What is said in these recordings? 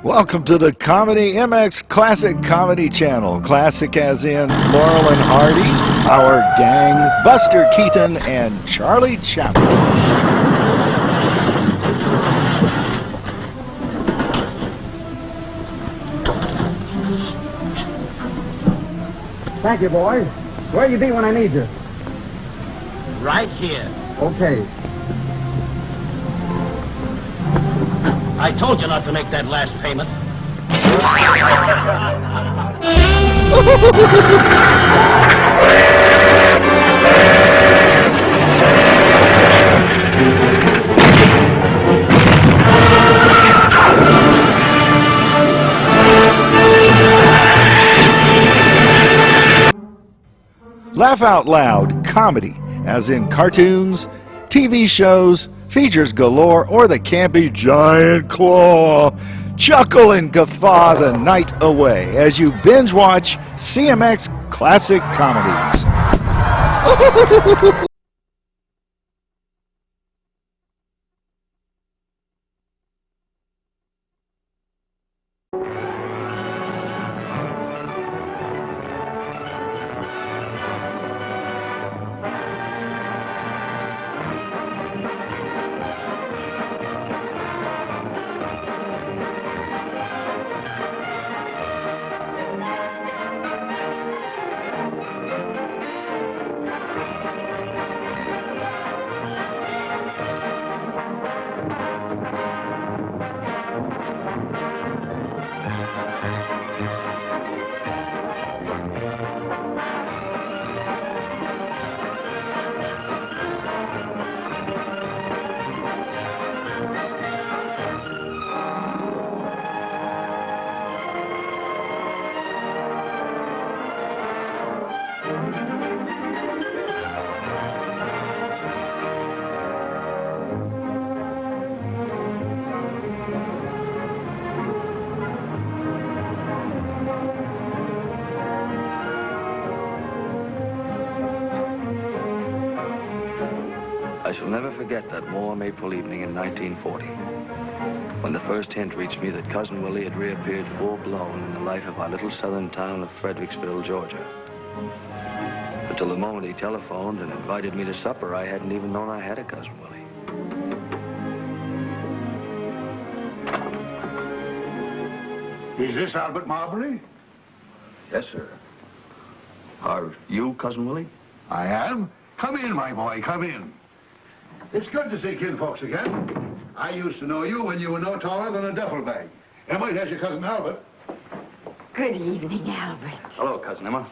Welcome to the Comedy MX Classic Comedy Channel. Classic as in Laurel and Hardy, Our Gang, Buster Keaton, and Charlie Chaplin. Thank you, boys. Where you be when I need you? Right here. Okay. I told you not to make that last payment. Laugh Out Loud comedy, as in cartoons, TV shows, features galore, or the campy Giant Claw. Chuckle and guffaw the night away as you binge watch CMX Classic Comedies. I shall never forget that warm April evening in 1940, when the first hint reached me that Cousin Willie had reappeared full-blown in the life of our little southern town of Fredericksville, Georgia. Until the moment he telephoned and invited me to supper, I hadn't even known I had a Cousin Willie. Is this Albert Marbury? Yes, sir. Are you Cousin Willie? I am. Come in, my boy, come in. It's good to see kinfolks again. I used to know you when you were no taller than a duffel bag. Emma, here's your cousin Albert. Good evening, Albert. Hello, Cousin Emma.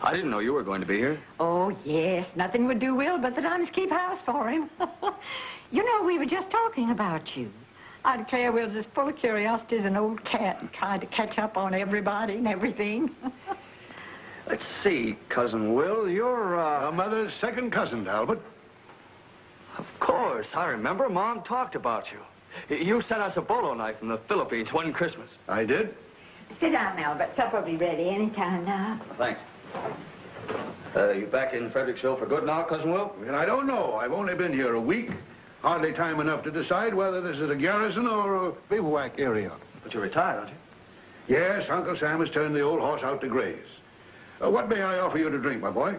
I didn't know you were going to be here. Oh, yes. Nothing would do Will but that I must keep house for him. You know, we were just talking about you. I declare Will's as full of curiosity as an old cat and trying to catch up on everybody and everything. Let's see, Cousin Will, you're, Your mother's second cousin, Albert. Of course, I remember. Mom talked about you. You sent us a bolo knife from the Philippines one Christmas. I did? Sit down, Albert. Supper will be ready any time now. Thanks. You back in Fredericksville for good now, Cousin Will? Well, I don't know. I've only been here a week. Hardly time enough to decide whether this is a garrison or a bivouac area. But you're retired, aren't you? Yes, Uncle Sam has turned the old horse out to graze. What may I offer you to drink, my boy?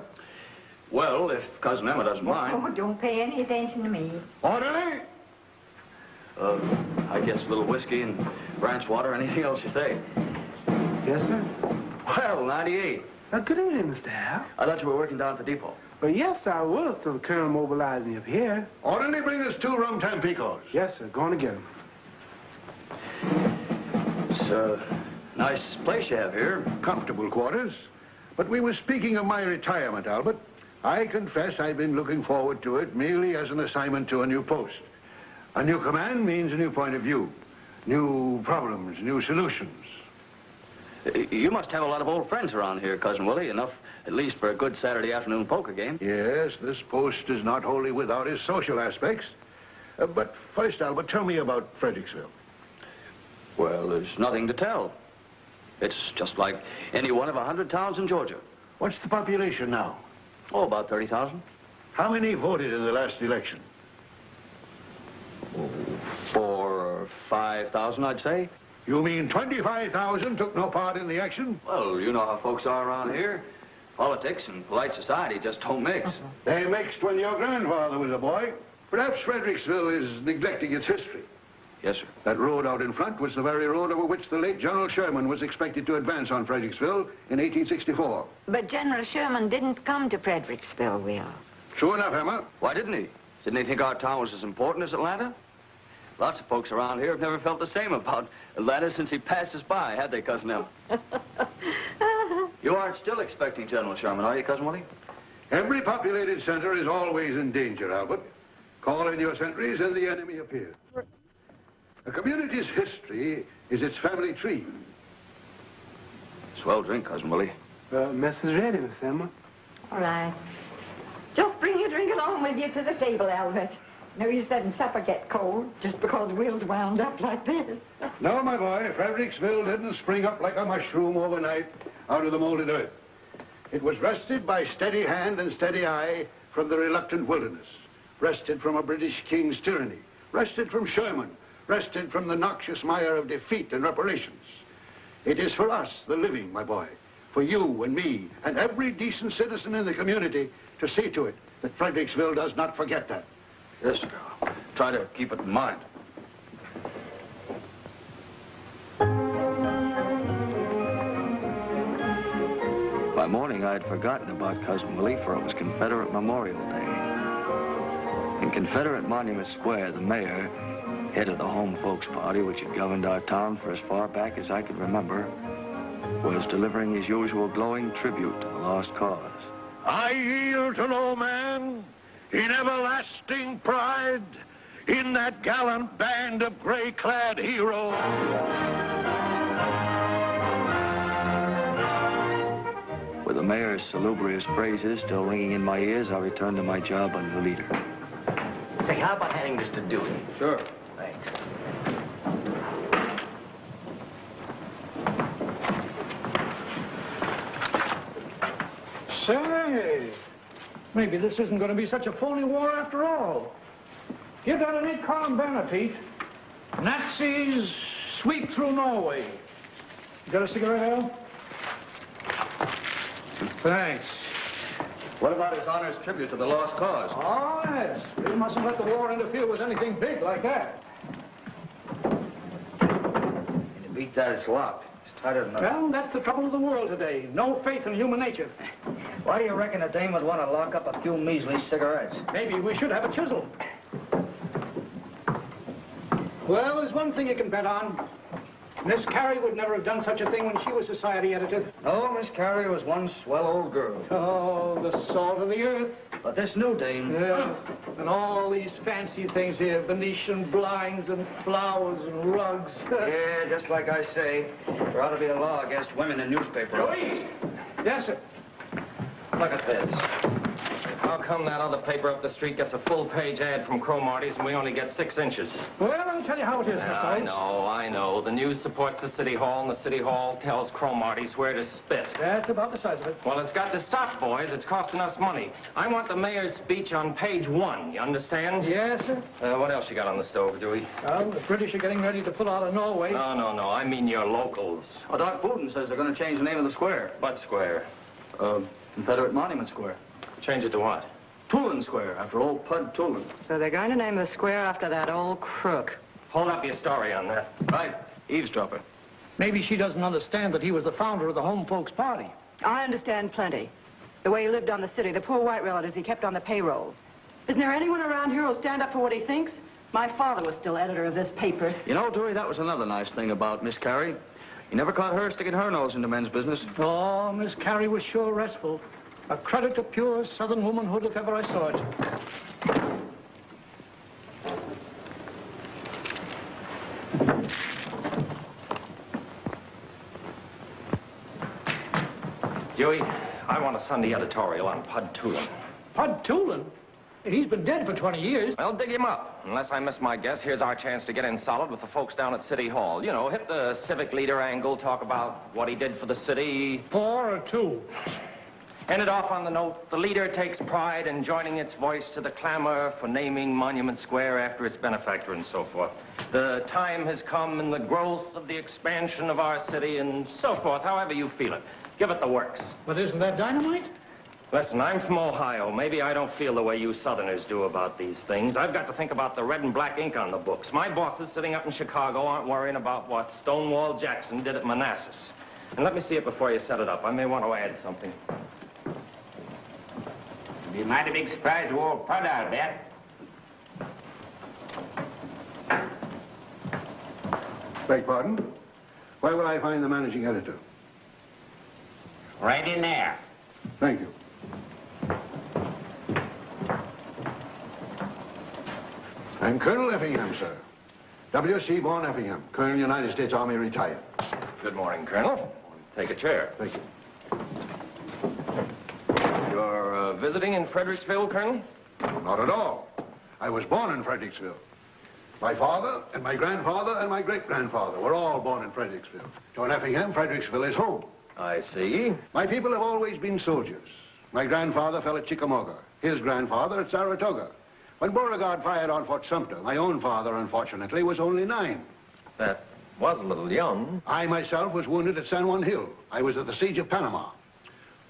Well, if Cousin Emma doesn't mind. Oh, don't pay any attention to me. Orderly? I guess a little whiskey and branch water, anything else you say. Yes, sir? Well, 98. Good evening, Mr. Hal. I thought you were working down at the depot. Well, yes, sir, I will if the colonel mobilized me up here. Orderly, bring us 2 rum Tampicos. Yes, sir, going to get them. It's a nice place you have here. Comfortable quarters. But we were speaking of my retirement, Albert. I confess I've been looking forward to it merely as an assignment to a new post. A new command means a new point of view, new problems, new solutions. You must have a lot of old friends around here, Cousin Willie, enough at least for a good Saturday afternoon poker game. Yes, this post is not wholly without its social aspects. But first, Albert, tell me about Fredericksville. Well, there's nothing to tell. It's just like any one of 100 towns in Georgia. What's the population now? Oh, about 30,000. How many voted in the last election? 4 or 25,000, I'd say. You mean 25,000 took no part in the action? Well, you know how folks are around here. Politics and polite society just don't mix. They mixed when your grandfather was a boy. Perhaps Fredericksville is neglecting its history. Yes, sir. That road out in front was the very road over which the late General Sherman was expected to advance on Fredericksville in 1864. But General Sherman didn't come to Fredericksville, Will. True enough, Emma. Why didn't he? Didn't he think our town was as important as Atlanta? Lots of folks around here have never felt the same about Atlanta since he passed us by, had they, Cousin Emma? You aren't still expecting General Sherman, are you, Cousin Willie? Every populated center is always in danger, Albert. Call in your sentries and the enemy appears. A community's history is its family tree. Swell drink, Cousin Willie. Mess is ready, Miss Emma. All right. Just bring your drink along with you to the table, Albert. No use letting supper get cold just because Will's wound up like this. No, my boy, Fredericksville didn't spring up like a mushroom overnight out of the molded earth. It was wrested by steady hand and steady eye from the reluctant wilderness, wrested from a British king's tyranny, wrested from Sherman, wrested from the noxious mire of defeat and reparations. It is for us, the living, my boy, for you and me and every decent citizen in the community to see to it that Fredericksville does not forget that. Yes, sir. Try to keep it in mind. By morning, I had forgotten about Cousin Willie, for it was Confederate Memorial Day. In Confederate Monument Square, the mayor, head of the home folks party which had governed our town for as far back as I could remember, was delivering his usual glowing tribute to the lost cause. I yield to no man in everlasting pride in that gallant band of gray-clad heroes. With the mayor's salubrious phrases still ringing in my ears, I returned to my job under leader. Say, how about handing this to Dewey? Sure. Thanks. Say, maybe this isn't going to be such a phony war after all. You got any Joan Bennett, Pete? Nazis sweep through Norway. You got a cigarette, Al? Thanks. What about his honor's tribute to the lost cause? Oh, yes. We mustn't let the war interfere with anything big like that. And to beat that, it's locked. It's tighter than Well, that's the trouble of the world today. No faith in human nature. Why do you reckon a dame would want to lock up a few measly cigarettes? Maybe we should have a chisel. Well, there's one thing you can bet on. Miss Carey would never have done such a thing when she was society editor. No, Miss Carey was one swell old girl. Oh, the salt of the earth. But this new dame... Yeah, and all these fancy things here, Venetian blinds and flowers and rugs. Yeah, just like I say, there ought to be a law against women in newspaper. Louise! Yes, sir. Look at this. How come that other paper up the street gets a full-page ad from Cromarty's and we only get 6 inches? Well, I'll tell you how it is, Mr. Oates. I know. The news supports the City Hall, and the City Hall tells Cromarty's where to spit. That's about the size of it. Well, it's got to stop, boys. It's costing us money. I want the mayor's speech on page 1. You understand? Yes, sir. What else you got on the stove, Dewey? Well, the British are getting ready to pull out of Norway. No. I mean your locals. Well, Doc Booten says they're going to change the name of the square. What square? Confederate Monument Square. Change it to what? Tulin Square, after old Pud Tulin. So they're going to name the square after that old crook. Hold up your story on that. Right. Eavesdropper. Maybe she doesn't understand that he was the founder of the Home Folks Party. I understand plenty. The way he lived on the city, the poor white relatives he kept on the payroll. Isn't there anyone around here who'll stand up for what he thinks? My father was still editor of this paper. You know, Dewey, that was another nice thing about Miss Carey. You never caught her sticking her nose into men's business. Oh, Miss Carey was sure restful. A credit to pure Southern womanhood if ever I saw it. Dewey, I want a Sunday editorial on Pud Tulin. Pud Tulin? He's been dead for 20 years. Well, dig him up. Unless I miss my guess, here's our chance to get in solid with the folks down at City Hall. You know, hit the civic leader angle, talk about what he did for the city. 4 or 2? Ended off on the note, the leader takes pride in joining its voice to the clamor for naming Monument Square after its benefactor and so forth. The time has come in the growth of the expansion of our city and so forth, however you feel it. Give it the works. But isn't that dynamite? Listen, I'm from Ohio. Maybe I don't feel the way you Southerners do about these things. I've got to think about the red and black ink on the books. My bosses sitting up in Chicago aren't worrying about what Stonewall Jackson did at Manassas. And let me see it before you set it up. I may want to add something. Be a mighty big surprise to old Pud, I'll bet. Beg pardon? Where will I find the managing editor? Right in there. Thank you. I'm Colonel Effingham, sir. W. Seaborn Effingham, Colonel, United States Army, retired. Good morning, Colonel. Take a chair. Thank you. You're visiting in Fredericksville, Colonel? Not at all. I was born in Fredericksville. My father and my grandfather and my great-grandfather were all born in Fredericksville. Joan Effingham, Fredericksville is home. I see. My people have always been soldiers. My grandfather fell at Chickamauga, his grandfather at Saratoga. When Beauregard fired on Fort Sumter, my own father, unfortunately, was only 9. That was a little young. I myself was wounded at San Juan Hill. I was at the siege of Panama.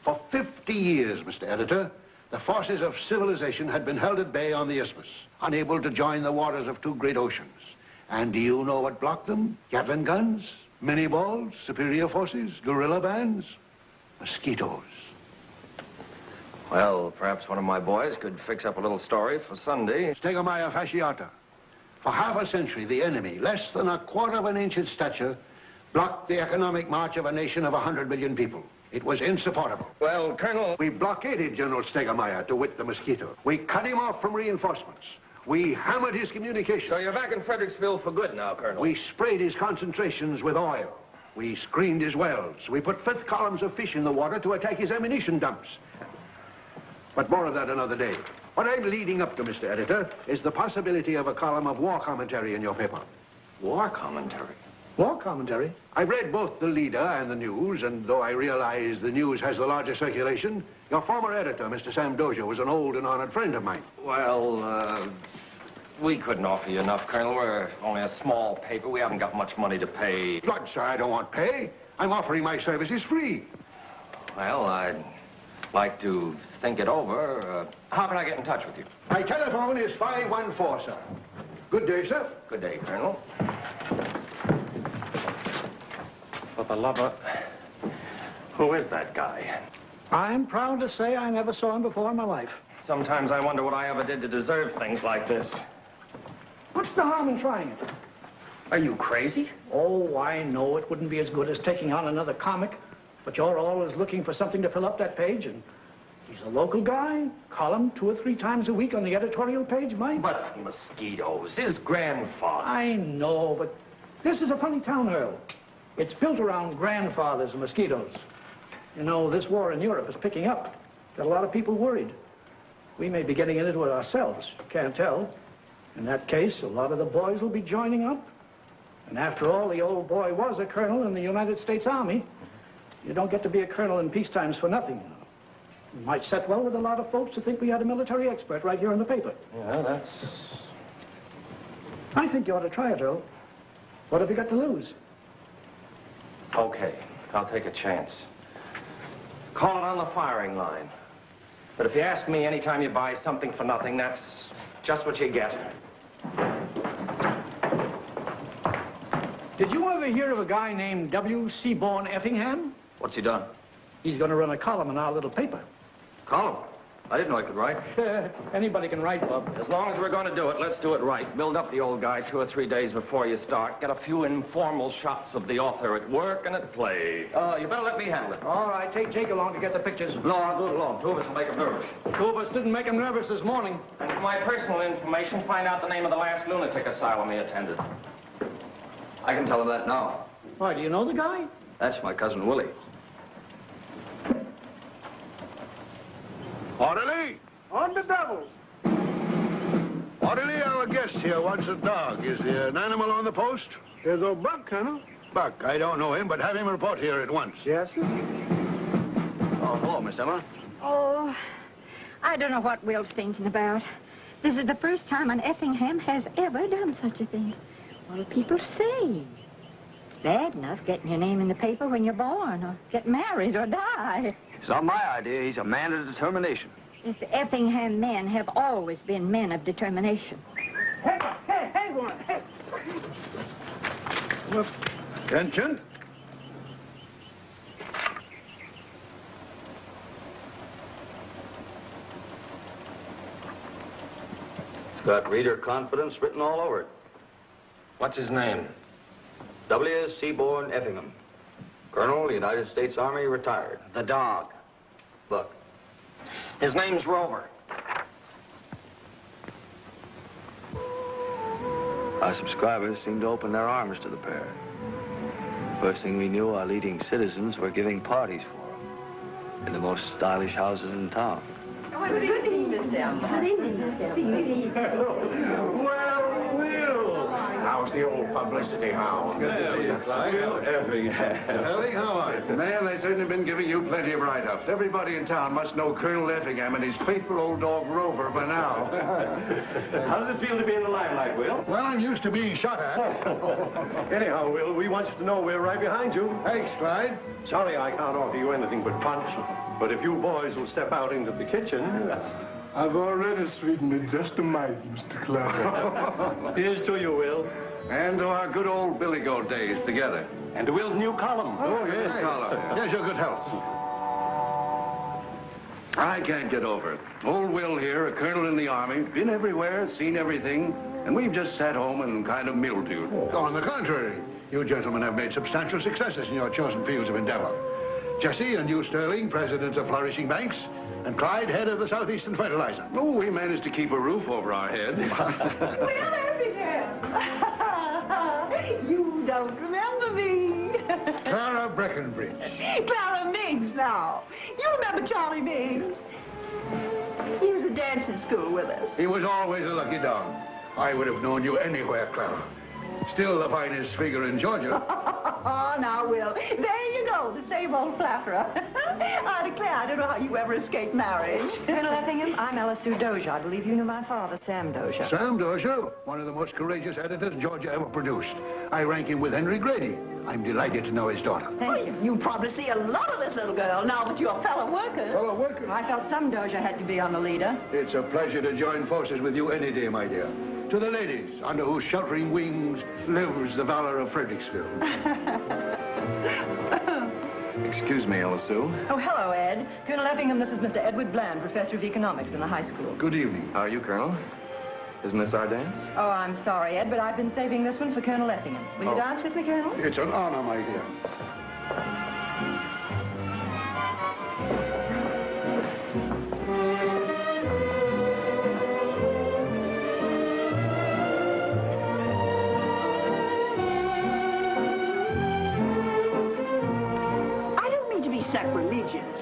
For 50 years, Mr. Editor, the forces of civilization had been held at bay on the Isthmus, unable to join the waters of 2 great oceans. And do you know what blocked them? Gatling guns, mini balls, superior forces, guerrilla bands, mosquitoes. Well, perhaps one of my boys could fix up a little story for Sunday. Stegomyia fasciata. For half a century, the enemy, less than a quarter of an inch in stature, blocked the economic march of a nation of 100 million people. It was insupportable. Well, Colonel... We blockaded General Stegomyia, to wit the mosquito. We cut him off from reinforcements. We hammered his communications. So you're back in Fredericksville for good now, Colonel? We sprayed his concentrations with oil. We screened his wells. We put 5th columns of fish in the water to attack his ammunition dumps. But more of that another day. What I'm leading up to, Mr. Editor, is the possibility of a column of war commentary in your paper. War commentary? War commentary? I've read both the leader and the news, and though I realize the news has the larger circulation, your former editor, Mr. Sam Dozier, was an old and honored friend of mine. Well, we couldn't offer you enough, Colonel. We're only a small paper. We haven't got much money to pay. Blood, sir, I don't want pay. I'm offering my services free. Well, I'd like to think it over. How can I get in touch with you? My telephone is 514, sir. Good day, sir. Good day, Colonel. For the love of... Who is that guy? I'm proud to say I never saw him before in my life. Sometimes I wonder what I ever did to deserve things like this. What's the harm in trying it? Are you crazy? Oh, I know it wouldn't be as good as taking on another comic, but you're always looking for something to fill up that page, and he's a local guy. Column 2 or 3 times a week on the editorial page, Mike. But mosquitoes, his grandfather. I know, but this is a funny town, Earl. It's built around grandfathers and mosquitoes. You know, this war in Europe is picking up. Got a lot of people worried. We may be getting into it ourselves. Can't tell. In that case, a lot of the boys will be joining up. And after all, the old boy was a colonel in the United States Army. You don't get to be a colonel in peace times for nothing, you know. It might set well with a lot of folks to think we had a military expert right here in the paper. Yeah, that's... I think you ought to try it, Earl. What have you got to lose? Okay, I'll take a chance. Call it on the firing line. But if you ask me anytime you buy something for nothing, that's just what you get. Did you ever hear of a guy named W. Seaborn Effingham? What's he done? He's going to run a column in our little paper. Column? I didn't know he could write. Anybody can write, Bob. As long as we're going to do it, let's do it right. Build up the old guy 2 or 3 days before you start. Get a few informal shots of the author at work and at play. You better let me handle it. All right, take Jake along to get the pictures. No, I'll do it alone. 2 of us will make him nervous. 2 of us didn't make him nervous this morning. And for my personal information, find out the name of the last lunatic asylum he attended. I can tell him that now. Why, do you know the guy? That's my cousin Willie. Orderly! On the double. Orderly, our guest here wants a dog. Is there an animal on the post? There's old Buck, Colonel. Buck, I don't know him, but have him report here at once. Yes, sir. Oh, hello, Miss Emma. Oh, I don't know what Will's thinking about. This is the first time an Effingham has ever done such a thing. What'll people say? It's bad enough getting your name in the paper when you're born, or get married, or die. It's not my idea. He's a man of determination. Yes, the Effingham men have always been men of determination. Hey, woman, hey. Attention. It's got reader confidence written all over it. What's his name? W. Seaborn Effingham. Colonel, United States Army, retired. The dog. Look. His name's Rover. Our subscribers seemed to open their arms to the pair. First thing we knew, our leading citizens were giving parties for them in the most stylish houses in town. Good evening, Mr. Elmer. Good evening, Mr. Well, Will. How's the old publicity hound? Good to see you, Clyde. Irving, how are you? Man, they've certainly been giving you plenty of write-ups. Everybody in town must know Colonel Effingham and his faithful old dog Rover by now. How does it feel to be in the limelight, Will? Well, I'm used to being shot at. Anyhow, Will, we want you to know we're right behind you. Thanks, Clyde. Sorry I can't offer you anything but punch, but if you boys will step out into the kitchen... I've already sweetened it just a mite, Mr. Clark. Here's to you, Will. And to our good old Billy Goat days together. And to Will's new column. Oh, yes, Scola. Here's your good health. I can't get over it. Old Will here, a colonel in the Army, been everywhere, seen everything, and we've just sat home and kind of mildewed. Oh, on the contrary, you gentlemen have made substantial successes in your chosen fields of endeavor. Jesse and you, Sterling, presidents of flourishing banks, and Clyde, head of the Southeastern Fertilizer. Oh, we managed to keep a roof over our head. Will Effingham! You don't remember me. Clara Breckenbridge. Clara Miggs now. You remember Charlie Miggs? He was at dancing school with us. He was always a lucky dog. I would have known you anywhere, Clara. Still the finest figure in Georgia. Oh, now, Will, there you go, the same old flatterer. I declare, I don't know how you ever escaped marriage. Colonel Effingham, I'm Alice Sue Dozier. I believe you knew my father, Sam Dozier. Sam Dozier, one of the most courageous editors Georgia ever produced. I rank him with Henry Grady. I'm delighted to know his daughter. Thank you. You probably see a lot of this little girl now that you're a fellow worker. Fellow worker? I felt some Dozier had to be on the leader. It's a pleasure to join forces with you any day, my dear. To the ladies, under whose sheltering wings lives the valor of Fredericksville. Excuse me, Alice Sue. Oh, hello, Ed. Colonel Effingham, this is Mr. Edward Bland, professor of economics in the high school. Good evening. How are you, Colonel? Isn't this our dance? Oh, I'm sorry, Ed, but I've been saving this one for Colonel Effingham. Will you dance with me, Colonel? It's an honor, my dear. Sacrilegious.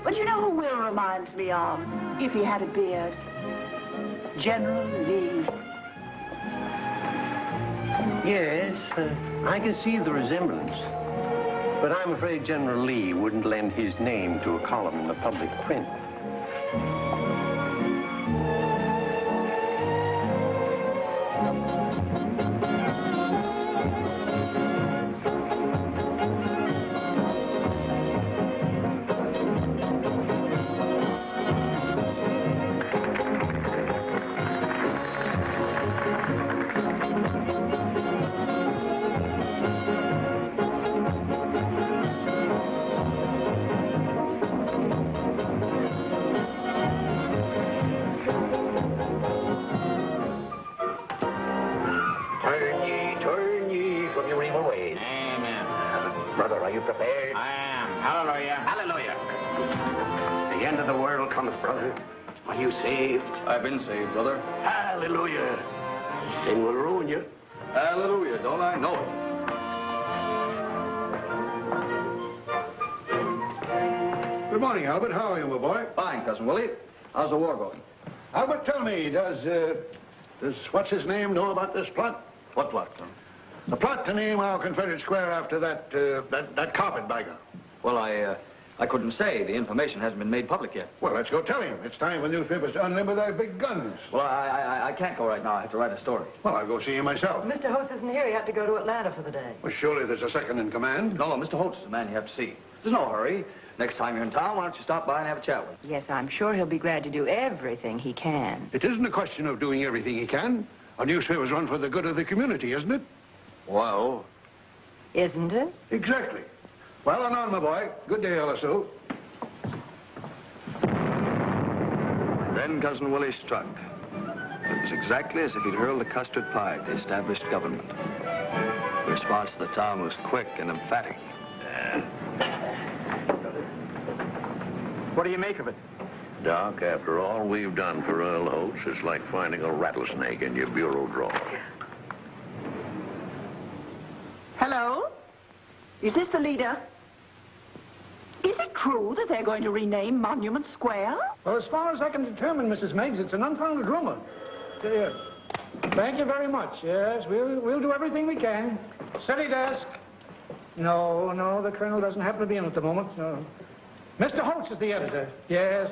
But you know who Will reminds me of, if he had a beard? General Lee. Yes, I can see the resemblance. But I'm afraid General Lee wouldn't lend his name to a column in the public print. Turn ye from your evil ways. Amen. Brother, are you prepared? I am. Hallelujah. Hallelujah. The end of the world comes, brother. Are you saved? I've been saved, brother. Hallelujah. Sin will ruin you. Hallelujah, don't I know it? Good morning, Albert. How are you, my boy? Fine, Cousin Willie. How's the war going? Albert, tell me, does what's his name know about this plot? What plot, Colonel? The plot to name our Confederate Square after that carpetbagger. Well, I I couldn't say. The information hasn't been made public yet. Well, let's go tell him. It's time for newspapers to unlimber their big guns. Well, I can't go right now. I have to write a story. Well, I'll go see him myself. Mr. Holtz isn't here. He had to go to Atlanta for the day. Well, surely there's a second in command. No, Mr. Holtz is the man you have to see. There's no hurry. Next time you're in town, why don't you stop by and have a chat with him? Yes, I'm sure he'll be glad to do everything he can. It isn't a question of doing everything he can. A newspaper's run for the good of the community, isn't it? Well... Isn't it? Exactly. Well, on, my boy. Good day, LSU. Then Cousin Willie struck. It was exactly as if he'd hurled a custard pie at the established government. The response to the town was quick and emphatic. What do you make of it? Doc, after all we've done for Earl Holtz, it's like finding a rattlesnake in your bureau drawer. Hello? Is this the leader? Is it true that they're going to rename Monument Square? Well, as far as I can determine, Mrs. Meigs, it's an unfounded rumor. Thank you very much. Yes, we'll do everything we can. City desk. No, the colonel doesn't happen to be in at the moment. No. Mr. Holtz is the editor. Yes,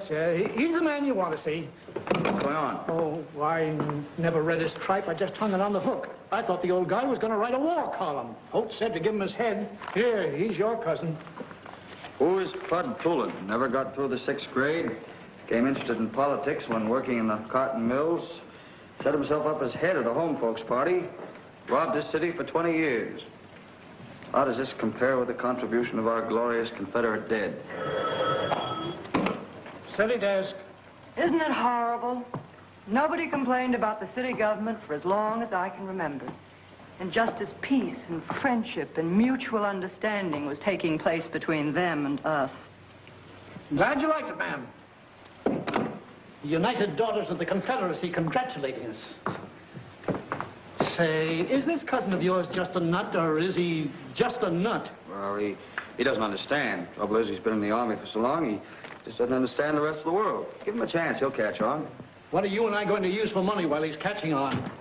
he's the man you want to see. What's going on? Oh, I never read his tripe. I just hung it on the hook. I thought the old guy was going to write a war column. Holtz said to give him his head. Here, he's your cousin. Who is Bud Poulin? Never got through the 6th grade. Became interested in politics when working in the cotton mills. Set himself up as head of the home folks party. Robbed this city for 20 years. How does this compare with the contribution of our glorious Confederate dead? City desk. Isn't it horrible? Nobody complained about the city government for as long as I can remember. And just as peace and friendship and mutual understanding was taking place between them and us. Glad you liked it, ma'am. The United Daughters of the Confederacy congratulating us. Say, is this cousin of yours just a nut, or is he just a nut? Well, he doesn't understand. Trouble is, he's been in the Army for so long, he just doesn't understand the rest of the world. Give him a chance, he'll catch on. What are you and I going to use for money while he's catching on?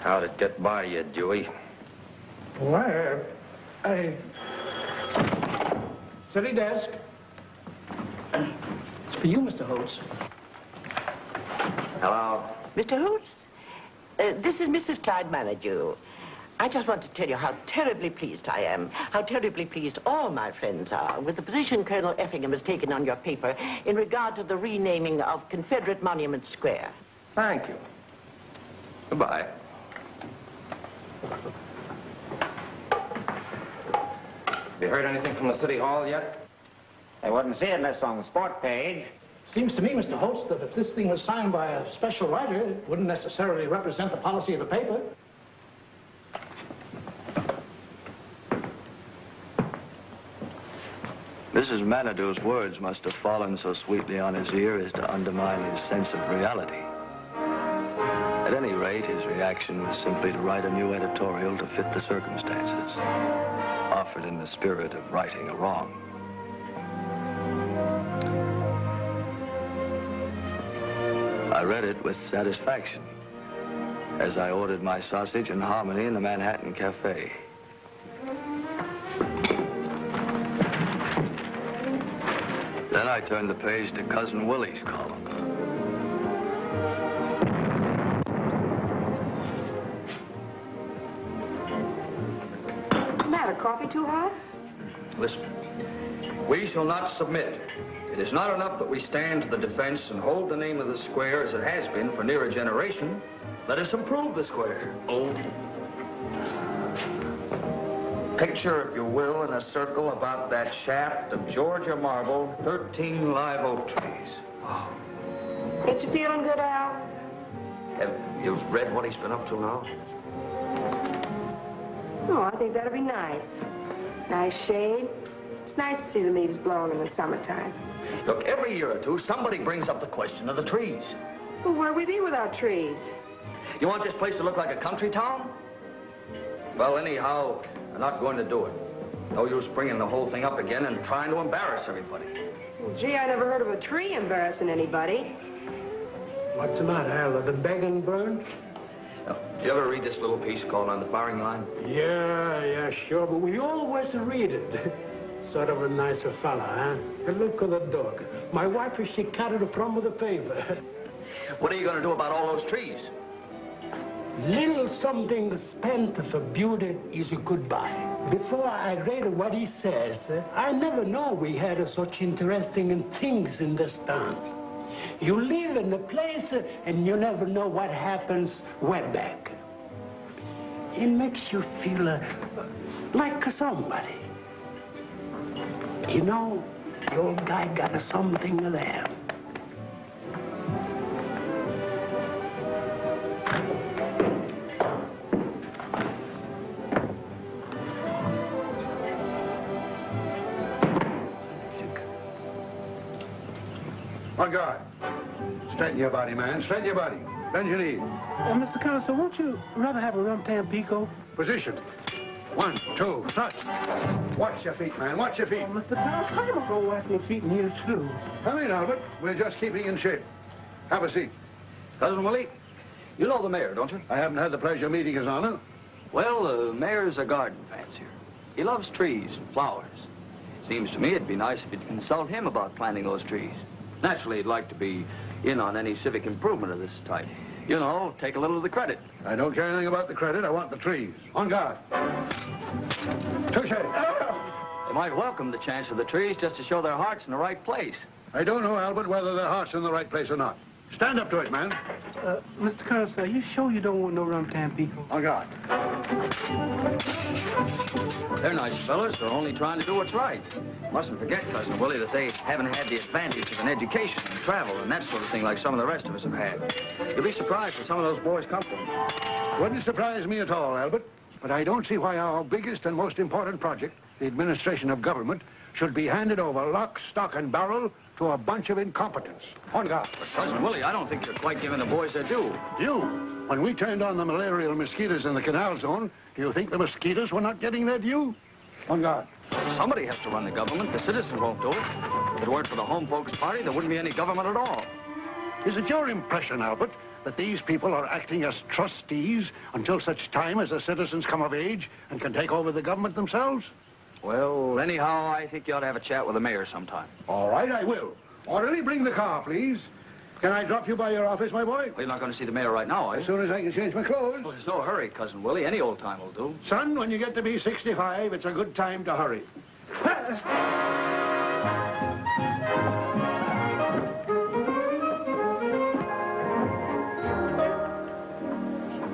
How'd it get by you, Dewey? Where? City desk. It's for you, Mr. Holtz. Hello. Mr. Holtz, this is Mrs. Clyde Manager. I just want to tell you how terribly pleased I am, how terribly pleased all my friends are with the position Colonel Effingham has taken on your paper in regard to the renaming of Confederate Monument Square. Thank you. Goodbye. Have you heard anything from the City Hall yet? They wouldn't see it unless on the sport page. Seems to me, Mr. Holtz, that if this thing was signed by a special writer, it wouldn't necessarily represent the policy of the paper. Mrs. Manido's words must have fallen so sweetly on his ear as to undermine his sense of reality. At any rate, his reaction was simply to write a new editorial to fit the circumstances, offered in the spirit of righting a wrong. I read it with satisfaction as I ordered my sausage and hominy in the Manhattan Cafe. Then I turned the page to Cousin Willie's column. What's the matter? Coffee too hot? Listen, we shall not submit. It is not enough that we stand to the defense and hold the name of the square as it has been for near a generation. Let us improve the square. Oh. Picture, if you will, in a circle about that shaft of Georgia marble, 13 live oak trees. Wow. Get you feeling good, Al? Have you read what he's been up to now? Oh, I think that'll be nice. Nice shade. It's nice to see the leaves blowing in the summertime. Look, every year or two, somebody brings up the question of the trees. Well, where'd we be without trees? You want this place to look like a country town? Well, anyhow, I'm not going to do it. No use bringing the whole thing up again and trying to embarrass everybody. Well, gee, I never heard of a tree embarrassing anybody. What's the matter, Al? Are the begging burned? You ever read this little piece called On the Firing Line? Yeah, sure, but we always read it. Sort of a nicer fella, huh? And look at the dog. My wife, she cut it from the paper. What are you going to do about all those trees? Little something spent for beauty is a goodbye. Before I read what he says, I never know we had such interesting things in this town. You live in a place and you never know what happens way back. It makes you feel like somebody. You know, the old guy got something there. On guard. Straighten your body, man. Straighten your body. Bend your knee. Mr. Consul, won't you rather have a rum Tampico? Position. 1, 2, thrust. Watch your feet, man. Watch your feet. Mr. Consul, I'm going to watch my feet in here, too. Come in, Albert. We're just keeping in shape. Have a seat. Cousin Willie, you know the mayor, don't you? I haven't had the pleasure of meeting His Honor. Well, the mayor's a garden fancier. He loves trees and flowers. Seems to me it'd be nice if you'd consult him about planting those trees. Naturally, he'd like to be in on any civic improvement of this type. You know, take a little of the credit. I don't care anything about the credit. I want the trees. On guard. Touche. They might welcome the chance of the trees just to show their hearts in the right place. I don't know, Albert, whether their heart's in the right place or not. Stand up to it, man. Mr. Consul, are you sure you don't want no rum Tampico? On guard. They're nice fellas. They're only trying to do what's right. Mustn't forget, Cousin Willie, that they haven't had the advantage of an education and travel and that sort of thing like some of the rest of us have had. You'll be surprised where some of those boys come from. Wouldn't surprise me at all, Albert. But I don't see why our biggest and most important project, the administration of government, should be handed over lock, stock, and barrel to a bunch of incompetents. On guard. But, Cousin Willie, I don't think you're quite giving the boys their due. You? When we turned on the malarial mosquitoes in the canal zone, do you think the mosquitoes were not getting their due? On guard. Somebody has to run the government. The citizens won't do it. If it weren't for the Home Folks Party, there wouldn't be any government at all. Is it your impression, Albert, that these people are acting as trustees until such time as the citizens come of age and can take over the government themselves? Well, anyhow, I think you ought to have a chat with the mayor sometime. All right, I will. Orderly, bring the car, please. Can I drop you by your office, my boy? Well, you're not going to see the mayor right now, are you? As soon as I can change my clothes. Well, there's no hurry, Cousin Willie. Any old time will do. Son, when you get to be 65, it's a good time to hurry.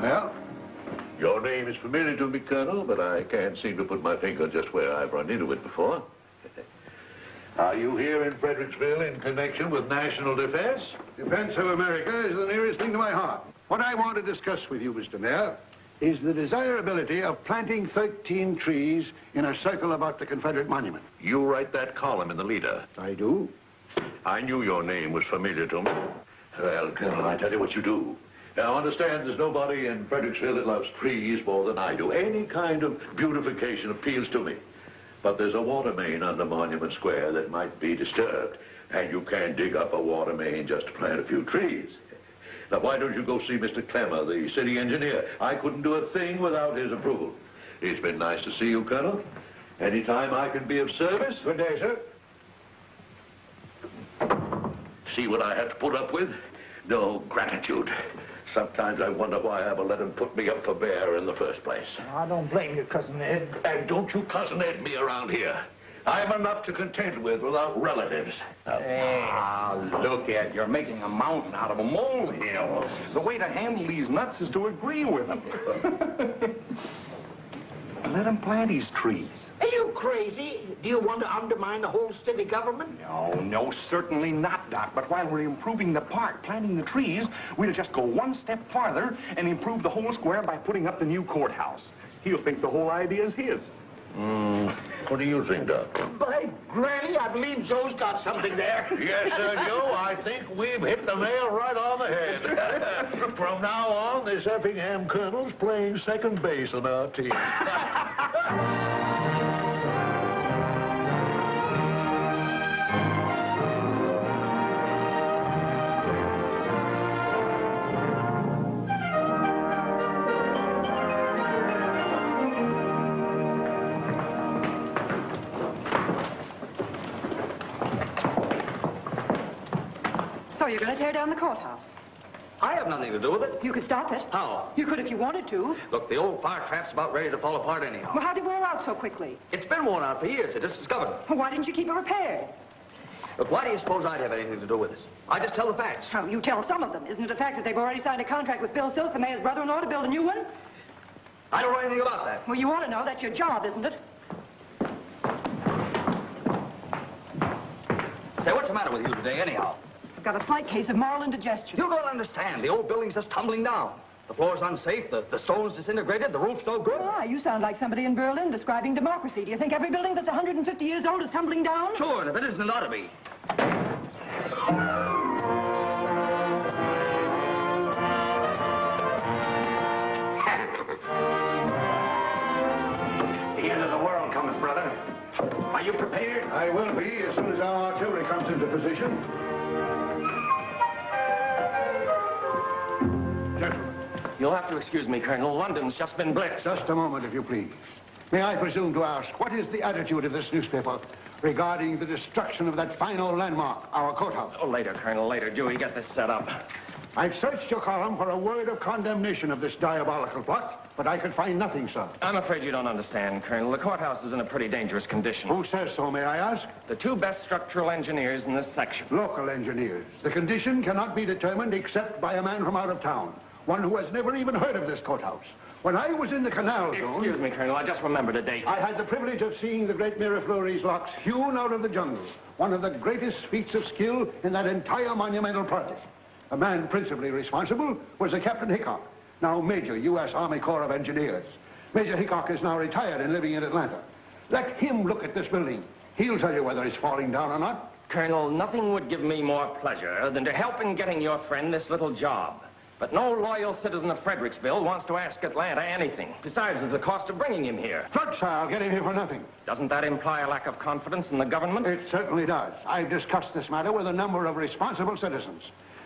Well? Your name is familiar to me, Colonel, but I can't seem to put my finger just where I've run into it before. Are you here in Fredericksville in connection with national defense? Defense of America is the nearest thing to my heart. What I want to discuss with you, Mr. Mayor, is the desirability of planting 13 trees in a circle about the Confederate monument. You write that column in the leader. I do. I knew your name was familiar to me. Well, Colonel, I tell you what you do. Now, understand there's nobody in Fredericksville that loves trees more than I do. Any kind of beautification appeals to me. But there's a water main under Monument Square that might be disturbed. And you can't dig up a water main just to plant a few trees. Now, why don't you go see Mr. Clemmer, the city engineer? I couldn't do a thing without his approval. It's been nice to see you, Colonel. Anytime I can be of service. Good day, sir. See what I have to put up with? No gratitude. Sometimes I wonder why I ever let him put me up for bear in the first place. I don't blame you, Cousin Ed. And don't you Cousin Ed me around here. I'm enough to contend with without relatives. Look at you're making a mountain out of a molehill. The way to handle these nuts is to agree with them. Let them plant these trees. Are you crazy? Do you want to undermine the whole city government? No, certainly not, Doc. But while we're improving the park, planting the trees, we'll just go one step farther and improve the whole square by putting up the new courthouse. He'll think the whole idea is his. What do you think, Doc? By granny, I believe Joe's got something there. Yes, sir, Joe. I think we've hit the nail right on the head. From now on, this Effingham Colonel's playing second base on our team. you're going to tear down the courthouse. I have nothing to do with it. You could stop it. How? You could if you wanted to. Look, the old fire trap's about ready to fall apart anyhow. Well, how'd it wear out so quickly? It's been worn out for years. It just discovered. Well, why didn't you keep it repaired? Look, why do you suppose I'd have anything to do with this? I just tell the facts. Oh, you tell some of them. Isn't it a fact that they've already signed a contract with Bill Silk, the mayor's brother-in-law, to build a new one? I don't know anything about that. Well, you ought to know. That's your job, isn't it? Say, what's the matter with you today, anyhow? I've got a slight case of moral indigestion. You don't understand. The old building's just tumbling down. The floor's unsafe, the stone's disintegrated, the roof's no good. Ah, you sound like somebody in Berlin describing democracy. Do you think every building that's 150 years old is tumbling down? Sure, and if it isn't, it ought to be. The end of the world comes, brother. Are you prepared? I will be as soon as our artillery comes into position. Gentlemen. You'll have to excuse me, Colonel. London's just been blitzed. Just a moment, if you please. May I presume to ask, what is the attitude of this newspaper regarding the destruction of that fine old landmark, our courthouse? Oh, later, Colonel, later. Dewey, get this set up. I've searched your column for a word of condemnation of this diabolical plot, but I could find nothing, sir. I'm afraid you don't understand, Colonel. The courthouse is in a pretty dangerous condition. Who says so, may I ask? The two best structural engineers in this section. Local engineers. The condition cannot be determined except by a man from out of town, one who has never even heard of this courthouse. When I was in the canal zone... Excuse me, Colonel, I just remembered a date. I had the privilege of seeing the great Miraflores locks hewn out of the jungle, one of the greatest feats of skill in that entire monumental project. The man principally responsible was a Captain Hickok, now Major, U.S. Army Corps of Engineers. Major Hickok is now retired and living in Atlanta. Let him look at this building. He'll tell you whether it's falling down or not. Colonel, nothing would give me more pleasure than to help in getting your friend this little job. But no loyal citizen of Fredericksville wants to ask Atlanta anything. Besides, there's the cost of bringing him here. Good, sir. I'll get him here for nothing. Doesn't that imply a lack of confidence in the government? It certainly does. I've discussed this matter with a number of responsible citizens.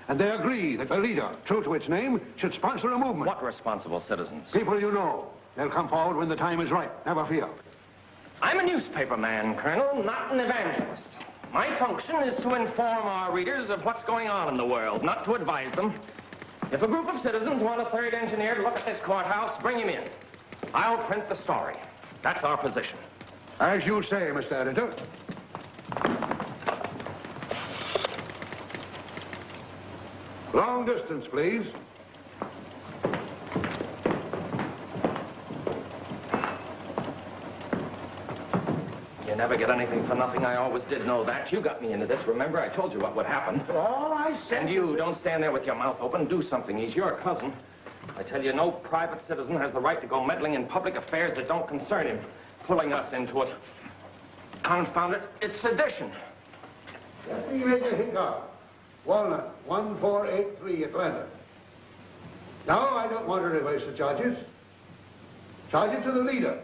And they agree that the leader, true to its name, should sponsor a movement. What responsible citizens? People you know. They'll come forward when the time is right. Never fear. I'm a newspaper man, Colonel, not an evangelist. My function is to inform our readers of what's going on in the world, not to advise them. If a group of citizens want a third engineer to look at this courthouse, bring him in. I'll print the story. That's our position. As you say, Mr. Editor. Long distance, please. You never get anything for nothing. I always did know that. You got me into this. Remember, I told you what would happen. All I said... And you, don't stand there with your mouth open. Do something. He's your cousin. I tell you, no private citizen has the right to go meddling in public affairs that don't concern him. Pulling us into it. Confound it, it's sedition. Major Hickok. Walnut, 1483, Atlanta. Now, I don't want to reverse the charges. Charge it to the leader.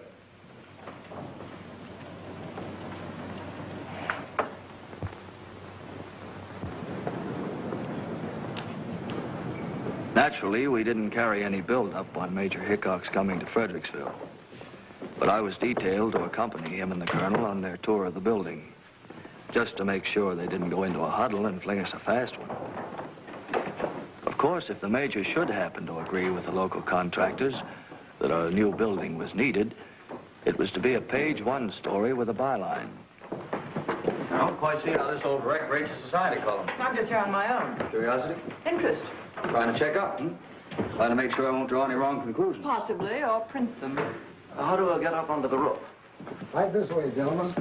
Naturally, we didn't carry any build-up on Major Hickok's coming to Fredericksville. But I was detailed to accompany him and the colonel on their tour of the building, just to make sure they didn't go into a huddle and fling us a fast one. Of course, if the major should happen to agree with the local contractors that a new building was needed, it was to be a page-one story with a byline. I don't quite see how this old wreck rates a society column. I'm just here on my own. Curiosity? Interest. Trying to check up, Trying to make sure I won't draw any wrong conclusions. Possibly, or print them. How do I get up onto the roof? Right this way, gentlemen.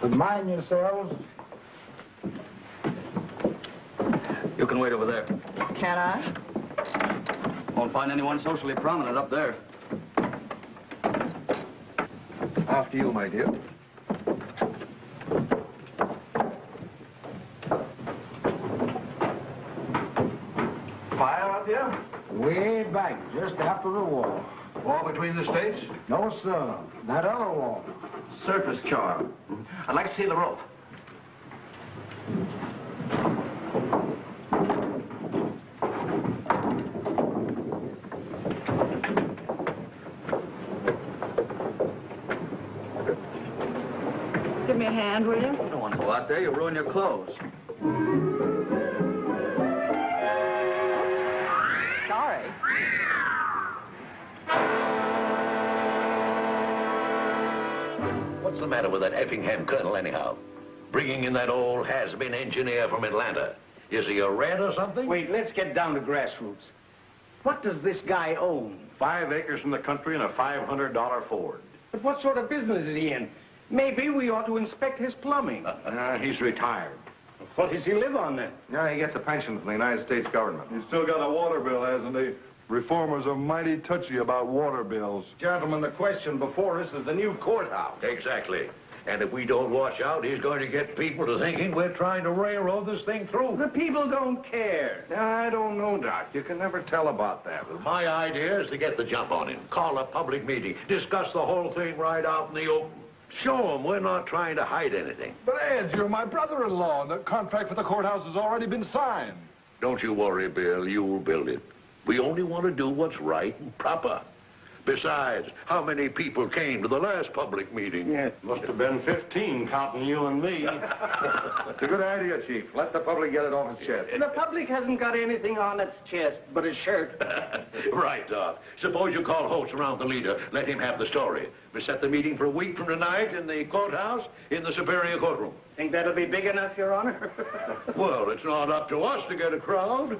But mind yourselves. You can wait over there. Can I? Won't find anyone socially prominent up there. After you, my dear. Fire up here? Way back, just after the war. War between the states? No, sir. That other war. Surface charm. I'd like to see the rope. hand, will you? You don't want to go out there. You'll ruin your clothes. Sorry. What's the matter with that Effingham colonel, anyhow? Bringing in that old has-been engineer from Atlanta. Is he a rat or something? Wait, let's get down to grassroots. What does this guy own? 5 acres in the country and a $500 Ford. But what sort of business is he in? Maybe we ought to inspect his plumbing. He's retired. What does he live on then? Yeah, he gets a pension from the United States government. He's still got a water bill, hasn't he? Reformers are mighty touchy about water bills. Gentlemen, the question before us is the new courthouse. Exactly. And if we don't watch out, he's going to get people to thinking we're trying to railroad this thing through. The people don't care. I don't know, Doc. You can never tell about that. My idea is to get the jump on him. Call a public meeting. Discuss the whole thing right out in the open. Show him we're not trying to hide anything. But, Ed, you're my brother-in-law, and the contract for the courthouse has already been signed. Don't you worry, Bill. You'll build it. We only want to do what's right and proper. Besides, how many people came to the last public meeting? Yeah, must have been 15, counting you and me. It's a good idea, Chief. Let the public get it off its chest. The public hasn't got anything on its chest but a shirt. Right, Doc. Suppose you call Holtz around the leader. Let him have the story. We set the meeting for a week from tonight in the courthouse in the Superior Courtroom. Think that'll be big enough, Your Honor? Well, it's not up to us to get a crowd.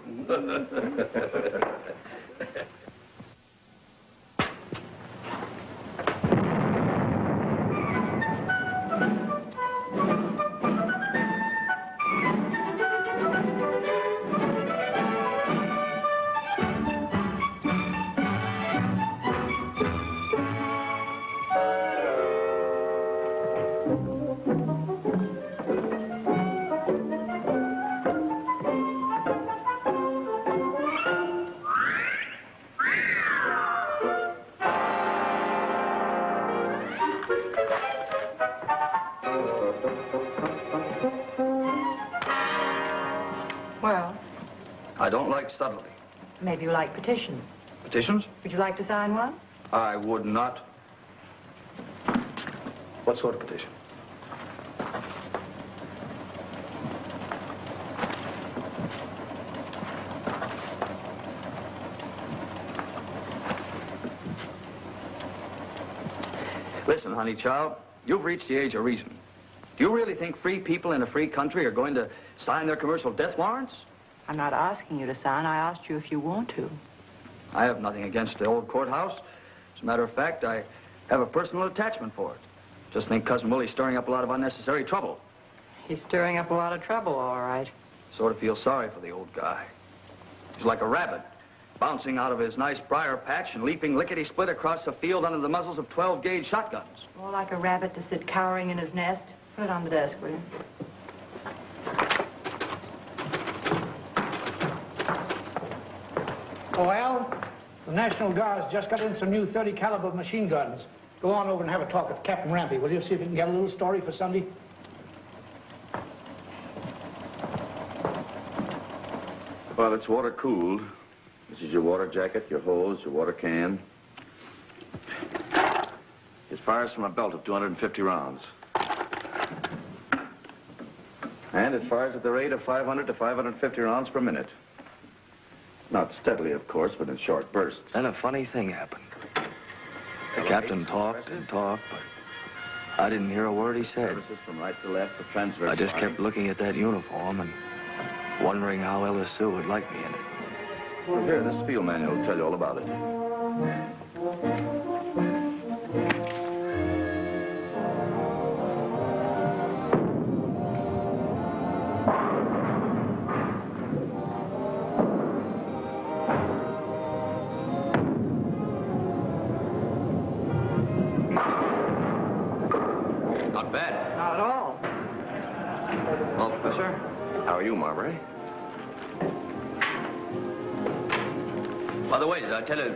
Well, I don't like subtlety. maybe you like petitions. Petitions? Would you like to sign one? I would not. What sort of petition? Listen, honey child, you've reached the age of reason. Do you really think free people in a free country are going to sign their commercial death warrants? I'm not asking you to sign. I asked you if you want to. I have nothing against the old courthouse. As a matter of fact, I have a personal attachment for it. Just think Cousin Willie's stirring up a lot of unnecessary trouble. He's stirring up a lot of trouble, all right. Sort of feel sorry for the old guy. He's like a rabbit, bouncing out of his nice briar patch and leaping lickety-split across the field under the muzzles of 12-gauge shotguns. More like a rabbit to sit cowering in his nest. Put it on the desk, will you? Oh, Al, the National Guard's just got in some new 30 caliber machine guns. Go on over and have a talk with Captain Rampy, will you? See if you can get a little story for Sunday. Well, it's water cooled. This is your water jacket, your hose, your water can. It fires from a belt of 250 rounds. And it fires at the rate of 500 to 550 rounds per minute. Not steadily, of course, but in short bursts. Then a funny thing happened. The captain talked and talked, but I didn't hear a word he said. Services from right to left for transverse. I just kept looking at that uniform and wondering how Ella Sue would like me in it. Well, here, this field manual will tell you all about it. Not bad. Not at all. Officer? How are you, Marbury? By the way, did I tell you...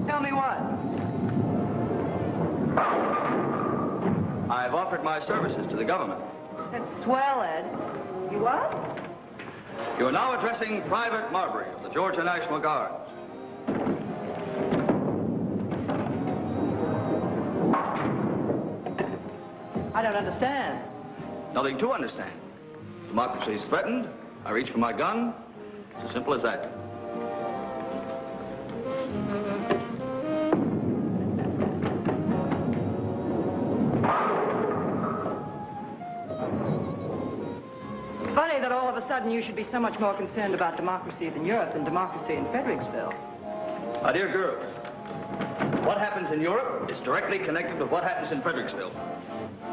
Tell me what? I've offered my services to the government. That's swell, Ed. You what? You are now addressing Private Marbury of the Georgia National Guard. I don't understand. Nothing to understand. Democracy is threatened. I reach for my gun. It's as simple as that. Funny that all of a sudden you should be so much more concerned about democracy in Europe than democracy in Fredericksville. My dear girl, what happens in Europe is directly connected with what happens in Fredericksville.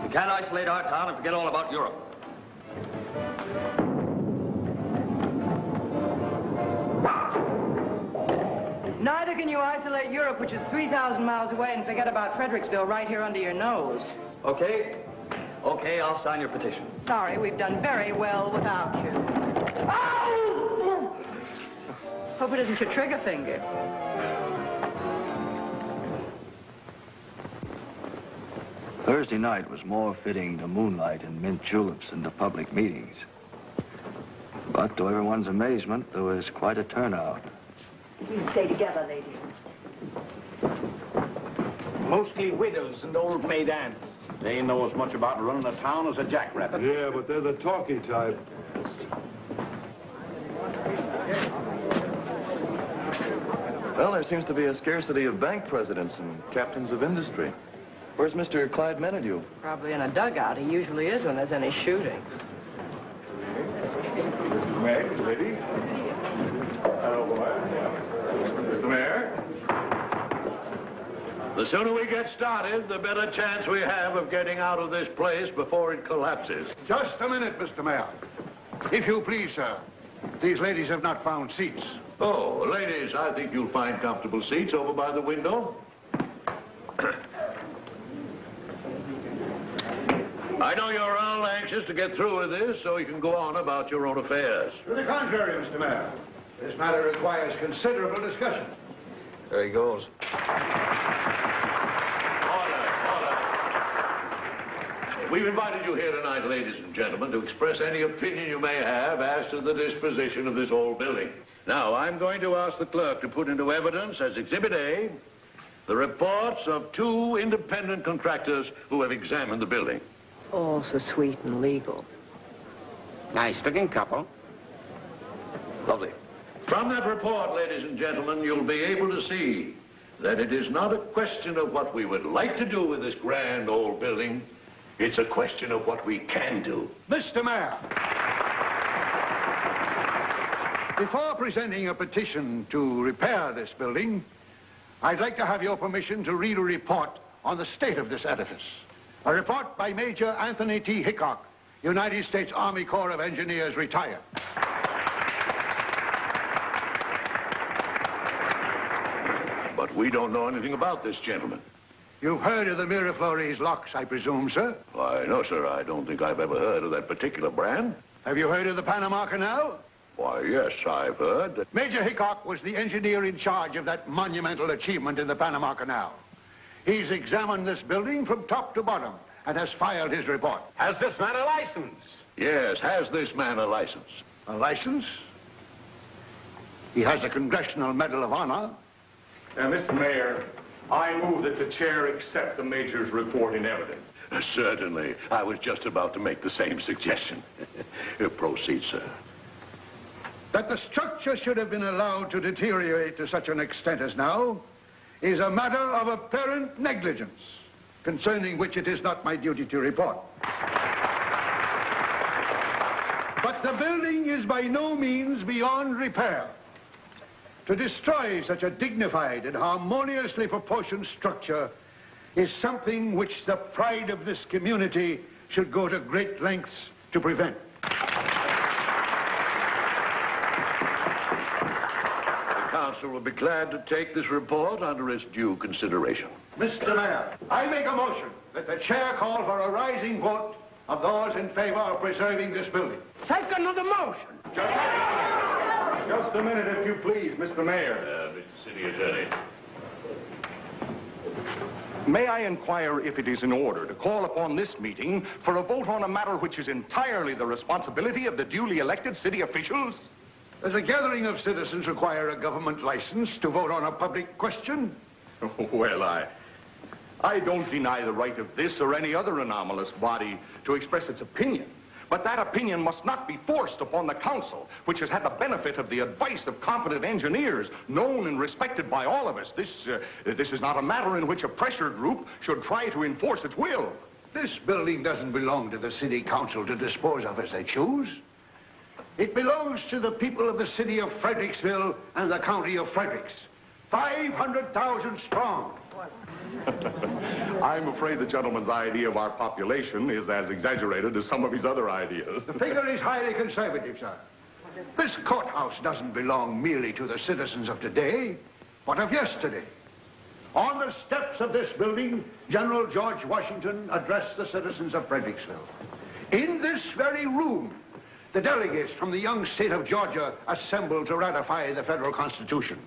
We can't isolate our town and forget all about Europe. Neither can you isolate Europe, which is 3,000 miles away, and forget about Fredericksville right here under your nose. Okay? Okay, I'll sign your petition. Sorry, we've done very well without you. Oh! Hope it isn't your trigger finger. Thursday night was more fitting to moonlight and mint juleps than to public meetings. But to everyone's amazement, there was quite a turnout. We stay together, ladies. Mostly widows and old maid aunts. They know as much about running a town as a jackrabbit. Yeah, but they're the talky type. Well, there seems to be a scarcity of bank presidents and captains of industry. Where's Mr. Clyde Menadue? Probably in a dugout. He usually is when there's any shooting. Mr. Mayor, lady. Hello, boy. Mr. Mayor. The sooner we get started, the better chance we have of getting out of this place before it collapses. Just a minute, Mr. Mayor. If you please, sir. These ladies have not found seats. Oh, ladies, I think you'll find comfortable seats over by the window. I know you're all anxious to get through with this so you can go on about your own affairs. To the contrary, Mr. Mayor. This matter requires considerable discussion. There he goes. We've invited you here tonight, ladies and gentlemen, to express any opinion you may have as to the disposition of this old building. Now, I'm going to ask the clerk to put into evidence as Exhibit A the reports of 2 independent contractors who have examined the building. All so sweet and legal. Nice-looking couple. Lovely. From that report, ladies and gentlemen, you'll be able to see that it is not a question of what we would like to do with this grand old building. It's a question of what we can do. Mr. Mayor, before presenting a petition to repair this building, I'd like to have your permission to read a report on the state of this edifice. A report by Major Anthony T. Hickok, United States Army Corps of Engineers, retired. But we don't know anything about this gentleman. You've heard of the Miraflores locks, I presume, sir? Why, no, sir. I don't think I've ever heard of that particular brand. Have you heard of the Panama Canal? Why, yes, I've heard that. Major Hickok was the engineer in charge of that monumental achievement in the Panama Canal. He's examined this building from top to bottom and has filed his report. Has this man a license? Yes, has this man a license? A license? He has a Congressional Medal of Honor. Mr. Mayor, I move that the chair accept the Major's report in evidence. Certainly. I was just about to make the same suggestion. Proceed, sir. That the structure should have been allowed to deteriorate to such an extent as now is a matter of apparent negligence, concerning which it is not my duty to report. But the building is by no means beyond repair. To destroy such a dignified and harmoniously proportioned structure is something which the pride of this community should go to great lengths to prevent. The council will be glad to take this report under its due consideration. Mr. Mayor, I make a motion that the chair call for a rising vote of those in favor of preserving this building. Second of the motion. Just a minute, if you please, Mr. Mayor. Mr. City Attorney. May I inquire if it is in order to call upon this meeting for a vote on a matter which is entirely the responsibility of the duly elected city officials? Does a gathering of citizens require a government license to vote on a public question? Well, I don't deny the right of this or any other anomalous body to express its opinion. But that opinion must not be forced upon the council, which has had the benefit of the advice of competent engineers, known and respected by all of us. This is not a matter in which a pressure group should try to enforce its will. This building doesn't belong to the city council to dispose of as they choose. It belongs to the people of the city of Fredericksville and the county of Fredericks. 500,000 strong. I'm afraid the gentleman's idea of our population is as exaggerated as some of his other ideas. The figure is highly conservative, sir. This courthouse doesn't belong merely to the citizens of today, but of yesterday. On the steps of this building, General George Washington addressed the citizens of Fredericksville. In this very room, the delegates from the young state of Georgia assembled to ratify the federal Constitution.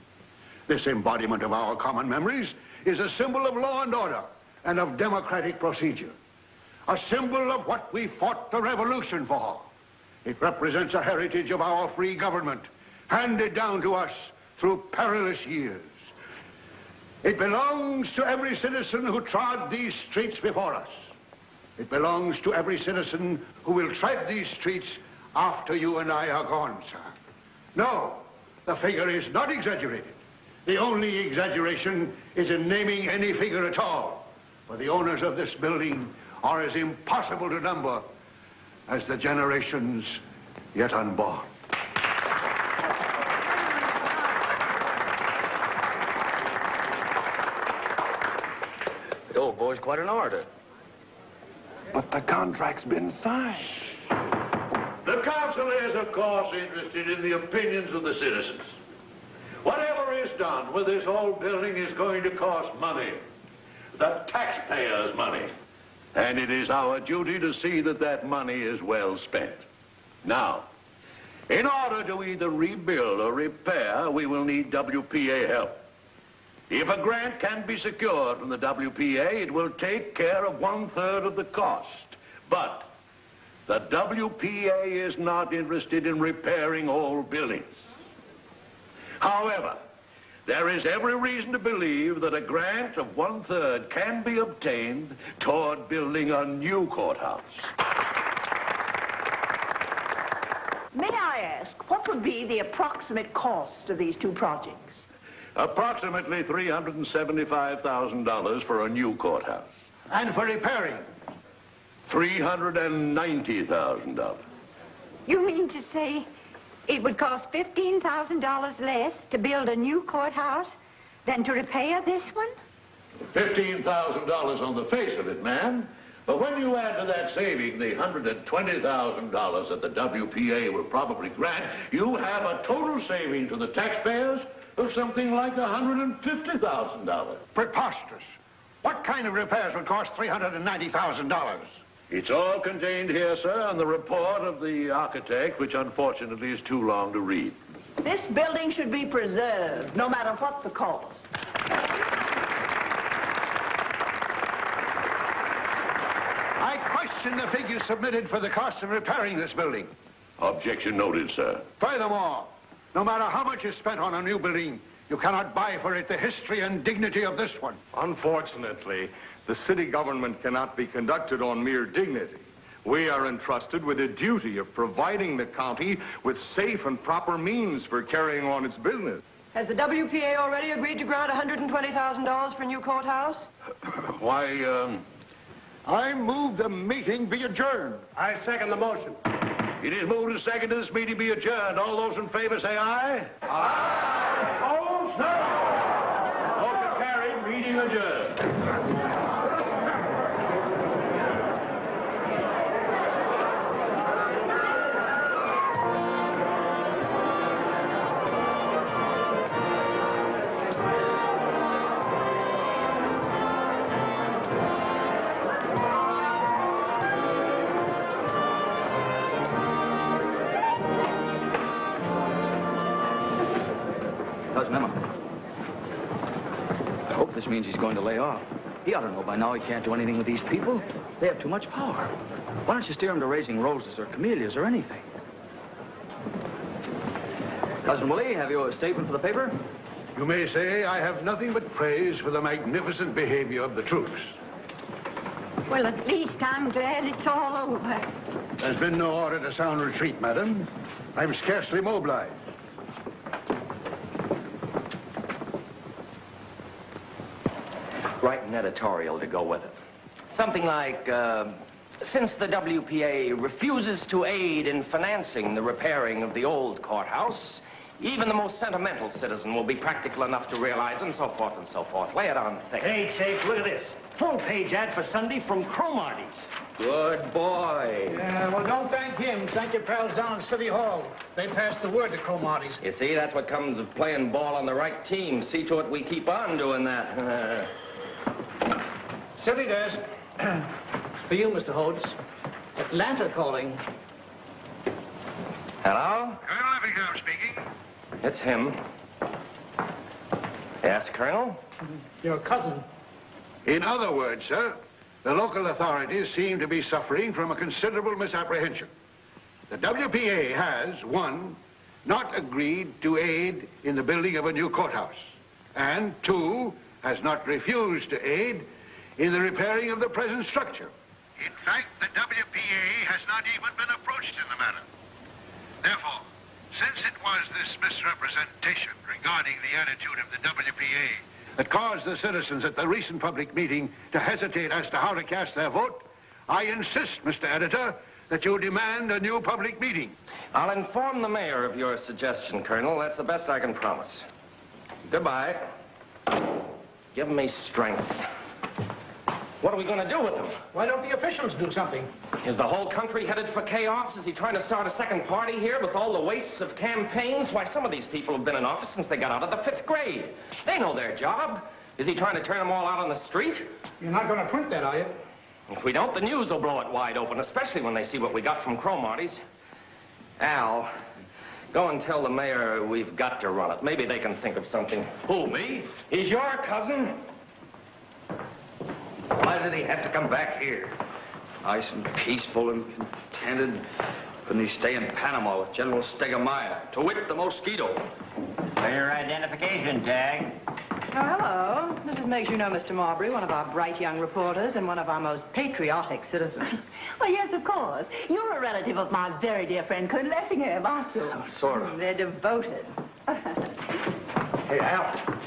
This embodiment of our common memories is a symbol of law and order and of democratic procedure. A symbol of what we fought the revolution for. It represents a heritage of our free government, handed down to us through perilous years. It belongs to every citizen who trod these streets before us. It belongs to every citizen who will tread these streets after you and I are gone, sir. No, the figure is not exaggerated. The only exaggeration is in naming any figure at all. For the owners of this building are as impossible to number as the generations yet unborn. The old boy's quite an orator. But the contract's been signed. The council is, of course, interested in the opinions of the citizens. Whatever is done with this old building is going to cost money. The taxpayers' money. And it is our duty to see that that money is well spent. Now, in order to either rebuild or repair, we will need WPA help. If a grant can be secured from the WPA, it will take care of 1/3 of the cost. But the WPA is not interested in repairing old buildings. However, there is every reason to believe that a grant of 1/3 can be obtained toward building a new courthouse. May I ask, what would be the approximate cost of these two projects? Approximately $375,000 for a new courthouse. And for repairing? $390,000. You mean to say it would cost $15,000 less to build a new courthouse than to repair this one? $15,000 on the face of it, ma'am. But when you add to that saving the $120,000 that the WPA will probably grant, you have a total saving to the taxpayers of something like $150,000. Preposterous. What kind of repairs would cost $390,000? It's all contained here, sir, on the report of the architect, which unfortunately is too long to read. This building should be preserved, no matter what the cost. I question the figure submitted for the cost of repairing this building. Objection noted, sir. Furthermore, no matter how much is spent on a new building, you cannot buy for it the history and dignity of this one. Unfortunately, the city government cannot be conducted on mere dignity. We are entrusted with a duty of providing the county with safe and proper means for carrying on its business. Has the WPA already agreed to grant $120,000 for a new courthouse? Why, I move the meeting be adjourned. I second the motion. It is moved and seconded this meeting be adjourned. All those in favor say aye. Aye. Opposed? No. Motion carried. Meeting adjourned. This means he's going to lay off. He ought to know by now he can't do anything with these people. They have too much power. Why don't you steer him to raising roses or camellias or anything? Cousin Willie, have you a statement for the paper? You may say I have nothing but praise for the magnificent behavior of the troops. Well, at least I'm glad it's all over. There's been no order to sound retreat, madam. I'm scarcely mobilized. Write an editorial to go with it. Something like, since the WPA refuses to aid in financing the repairing of the old courthouse, even the most sentimental citizen will be practical enough to realize, and so forth and so forth. Lay it on thick. Hey, Chase, look at this. Full-page ad for Sunday from Cromarty's. Good boy. Yeah, well, don't thank him. Thank your pals down at City Hall. They passed the word to Cromarty's. You see, that's what comes of playing ball on the right team. See to it we keep on doing that. City desk. For you, Mr. Holtz. Atlanta calling. Hello? Colonel Effingham speaking. It's him. Yes, Colonel? Your cousin. In other words, sir, the local authorities seem to be suffering from a considerable misapprehension. The WPA has, 1, not agreed to aid in the building of a new courthouse, and 2, has not refused to aid in the repairing of the present structure. In fact, the WPA has not even been approached in the matter. Therefore, since it was this misrepresentation regarding the attitude of the WPA that caused the citizens at the recent public meeting to hesitate as to how to cast their vote, I insist, Mr. Editor, that you demand a new public meeting. I'll inform the mayor of your suggestion, Colonel. That's the best I can promise. Goodbye. Give me strength. What are we going to do with him? Why don't the officials do something? Is the whole country headed for chaos? Is he trying to start a second party here with all the wastes of campaigns? Why, some of these people have been in office since they got out of the 5th grade. They know their job. Is he trying to turn them all out on the street? You're not going to print that, are you? If we don't, the news will blow it wide open, especially when they see what we got from Cromarty's. Al, go and tell the mayor we've got to run it. Maybe they can think of something. Who, me? He's your cousin. Why did he have to come back here? Nice and peaceful and contented. Couldn't he stay in Panama with General Stegomaier, to wit, the mosquito? For your identification tag. Oh, hello. This makes you know Mr. Marbury, one of our bright young reporters and one of our most patriotic citizens. Well, yes, of course. You're a relative of my very dear friend, Colonel Effingham, aren't you? Sort of. They're devoted. Hey, Al.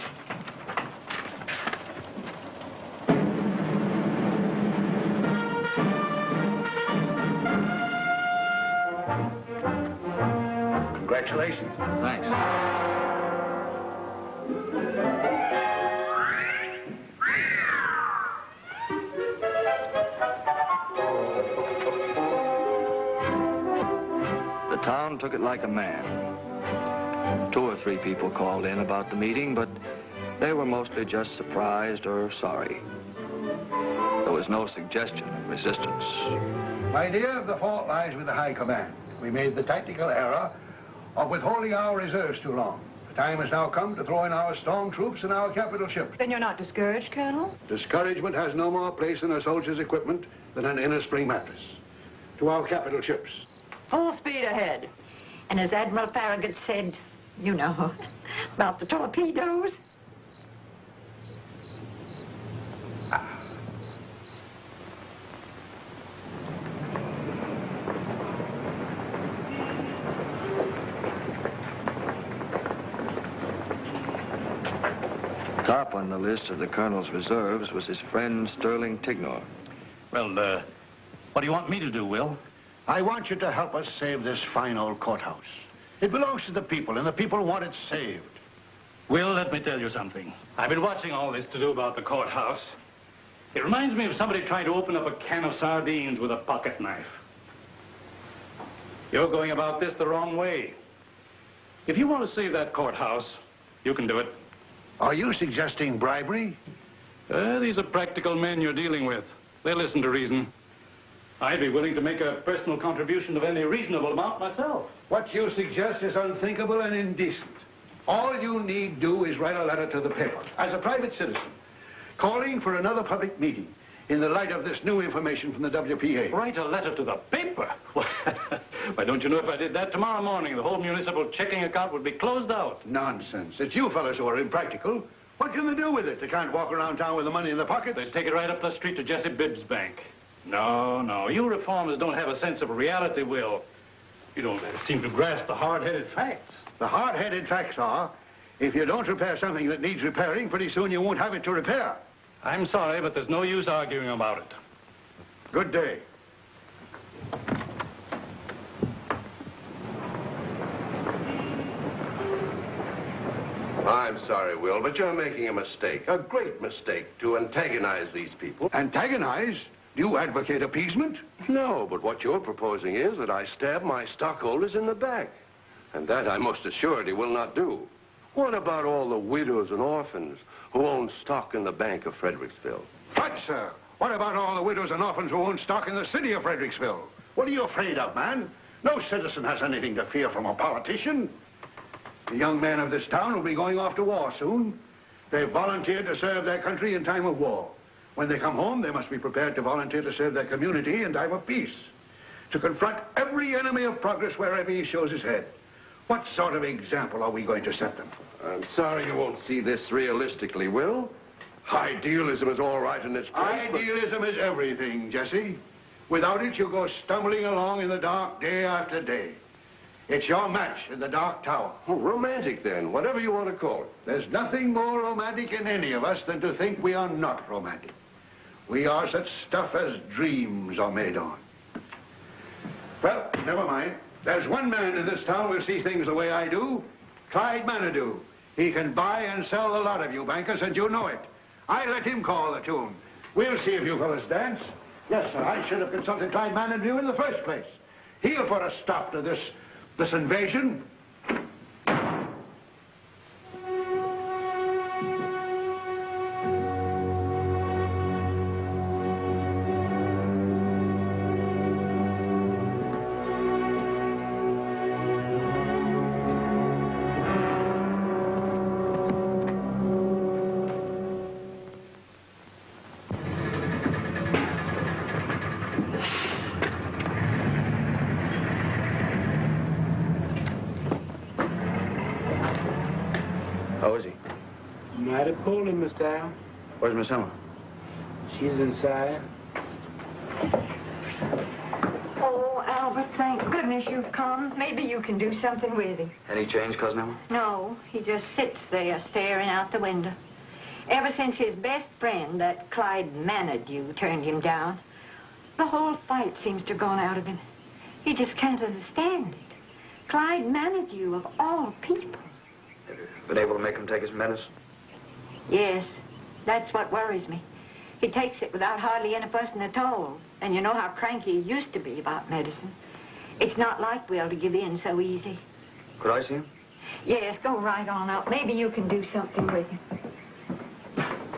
Congratulations. Thanks. The town took it like a man. 2 or 3 people called in about the meeting, but they were mostly just surprised or sorry. There was no suggestion of resistance. My dear, the fault lies with the High Command. We made the tactical error of withholding our reserves too long. The time has now come to throw in our storm troops and our capital ships. Then you're not discouraged, Colonel? Discouragement has no more place in a soldier's equipment than an inner spring mattress. To our capital ships. Full speed ahead. And as Admiral Farragut said, you know, about the torpedoes. Top on the list of the colonel's reserves was his friend Sterling Tignor. Well, what do you want me to do, Will? I want you to help us save this fine old courthouse. It belongs to the people, and the people want it saved. Will, let me tell you something. I've been watching all this to do about the courthouse. It reminds me of somebody trying to open up a can of sardines with a pocket knife. You're going about this the wrong way. If you want to save that courthouse, you can do it. Are you suggesting bribery? These are practical men you're dealing with. They listen to reason. I'd be willing to make a personal contribution of any reasonable amount myself. What you suggest is unthinkable and indecent. All you need do is write a letter to the paper, as a private citizen, calling for another public meeting in the light of this new information from the WPA. Write a letter to the paper? Why, don't you know if I did that tomorrow morning, the whole municipal checking account would be closed out? Nonsense. It's you fellas who are impractical. What can they do with it? They can't walk around town with the money in their pockets. They'd take it right up the street to Jesse Bibb's bank. No, you reformers don't have a sense of reality, Will. You don't seem to grasp the hard-headed facts. The hard-headed facts are, if you don't repair something that needs repairing, pretty soon you won't have it to repair. I'm sorry, but there's no use arguing about it. Good day. I'm sorry, Will, but you're making a mistake, a great mistake, to antagonize these people. Antagonize? Do you advocate appeasement? No, but what you're proposing is that I stab my stockholders in the back. And that I'm most assuredly will not do. What about all the widows and orphans who own stock in the Bank of Fredericksville? What, sir? What about all the widows and orphans who own stock in the city of Fredericksville? What are you afraid of, man? No citizen has anything to fear from a politician. The young men of this town will be going off to war soon. They've volunteered to serve their country in time of war. When they come home, they must be prepared to volunteer to serve their community in time of peace. To confront every enemy of progress wherever he shows his head. What sort of example are we going to set them? I'm sorry you won't see this realistically, Will. Idealism is all right in this place, Idealism is everything, Jesse. Without it, you go stumbling along in the dark day after day. It's your match in the Dark Tower. Oh, romantic, then, whatever you want to call it. There's nothing more romantic in any of us than to think we are not romantic. We are such stuff as dreams are made on. Well, never mind. There's one man in this town who sees things the way I do. Clyde Manitou. He can buy and sell a lot of you bankers, and you know it. I let him call the tune. We'll see if you fellas dance. Yes, sir, I should have consulted Clyde Manitou in the first place. He'll put a stop to this invasion. How is he? Mighty poorly, Mr. Al. Where's Miss Emma? She's inside. Oh, Albert, thank goodness you've come. Maybe you can do something with him. Any change, Cousin Emma? No, he just sits there staring out the window. Ever since his best friend, that Clyde Manitou, turned him down, the whole fight seems to have gone out of him. He just can't understand it. Clyde Manitou, of all people. Have you been able to make him take his medicine? Yes, that's what worries me. He takes it without hardly any fussing at all. And you know how cranky he used to be about medicine. It's not like Will to give in so easy. Could I see him? Yes, go right on up. Maybe you can do something with him.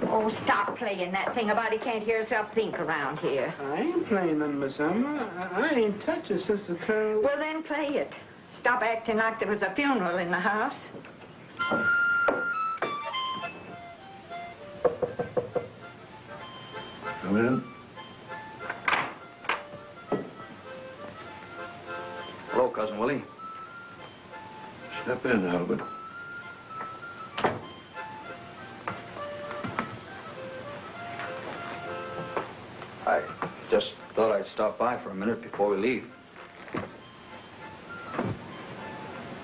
Oh, stop playing that thing about he can't hear himself think around here. I ain't playing none, Miss Emma. I ain't touched it since the colonel... Well, then play it. Stop acting like there was a funeral in the house. Come in. Hello, Cousin Willie. Step in, Albert. I just thought I'd stop by for a minute before we leave.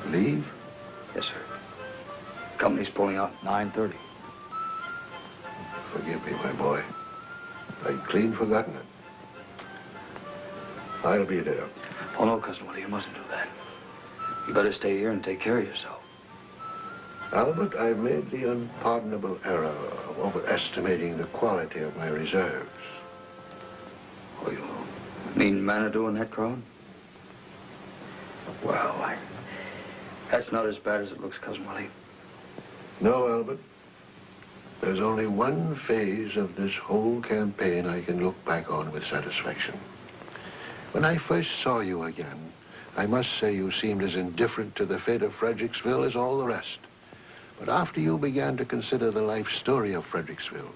Leave? Yes, sir. Company's pulling out at 9:30. Forgive me, my boy. I'd clean forgotten it. I'll be there. Oh, no, Cousin Willie, you mustn't do that. You better stay here and take care of yourself. Albert, I've made the unpardonable error of overestimating the quality of my reserves. Oh, you mean Manitou and that crowd? Well, that's not as bad as it looks, Cousin Willie. No, Albert. There's only one phase of this whole campaign I can look back on with satisfaction. When I first saw you again, I must say you seemed as indifferent to the fate of Fredericksville as all the rest. But after you began to consider the life story of Fredericksville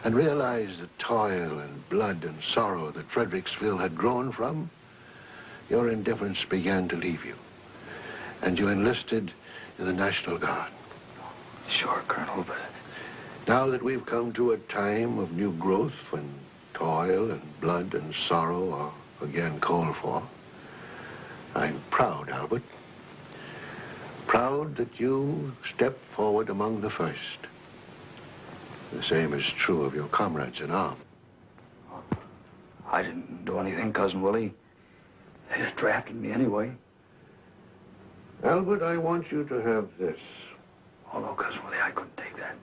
and realized the toil and blood and sorrow that Fredericksville had grown from, your indifference began to leave you, and you enlisted in the National Guard. Sure, Colonel, but... Now that we've come to a time of new growth, when toil and blood and sorrow are again called for, I'm proud, Albert. Proud that you stepped forward among the first. The same is true of your comrades in arms. I didn't do anything, Cousin Willie. They just drafted me anyway. Albert, I want you to have this. Oh, no, Cousin Willie, I couldn't take that.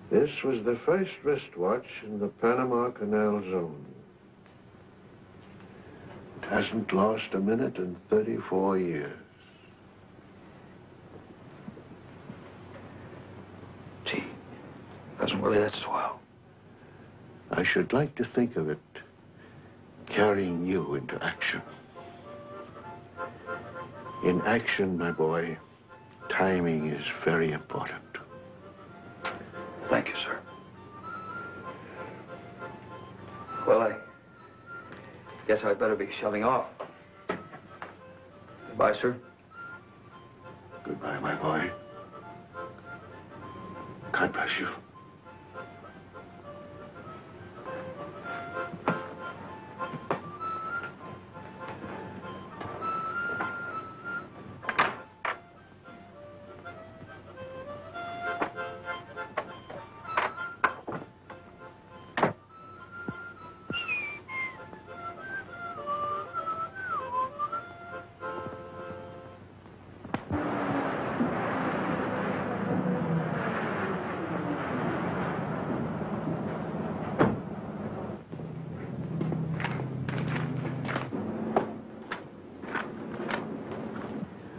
This was the first wristwatch in the Panama Canal Zone. It hasn't lost a minute in 34 years. Gee, Cousin Willie, that's swell. I should like to think of it carrying you into action. In action, my boy, timing is very important. Thank you, sir. Well, I guess I'd better be shoving off. Goodbye, sir. Goodbye, my boy. God bless you.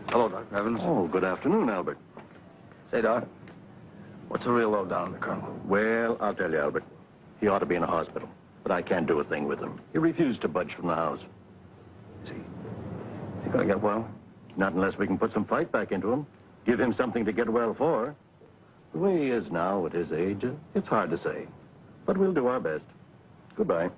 Hello, Dr. Evans. Oh, good afternoon, Albert. Say, Doc, what's the real lowdown on the Colonel? Well, I'll tell you, Albert. He ought to be in a hospital, but I can't do a thing with him. He refused to budge from the house. Is he gonna get well? Not unless we can put some fight back into him. Give him something to get well for. The way he is now at his age, it's hard to say. But we'll do our best. Goodbye.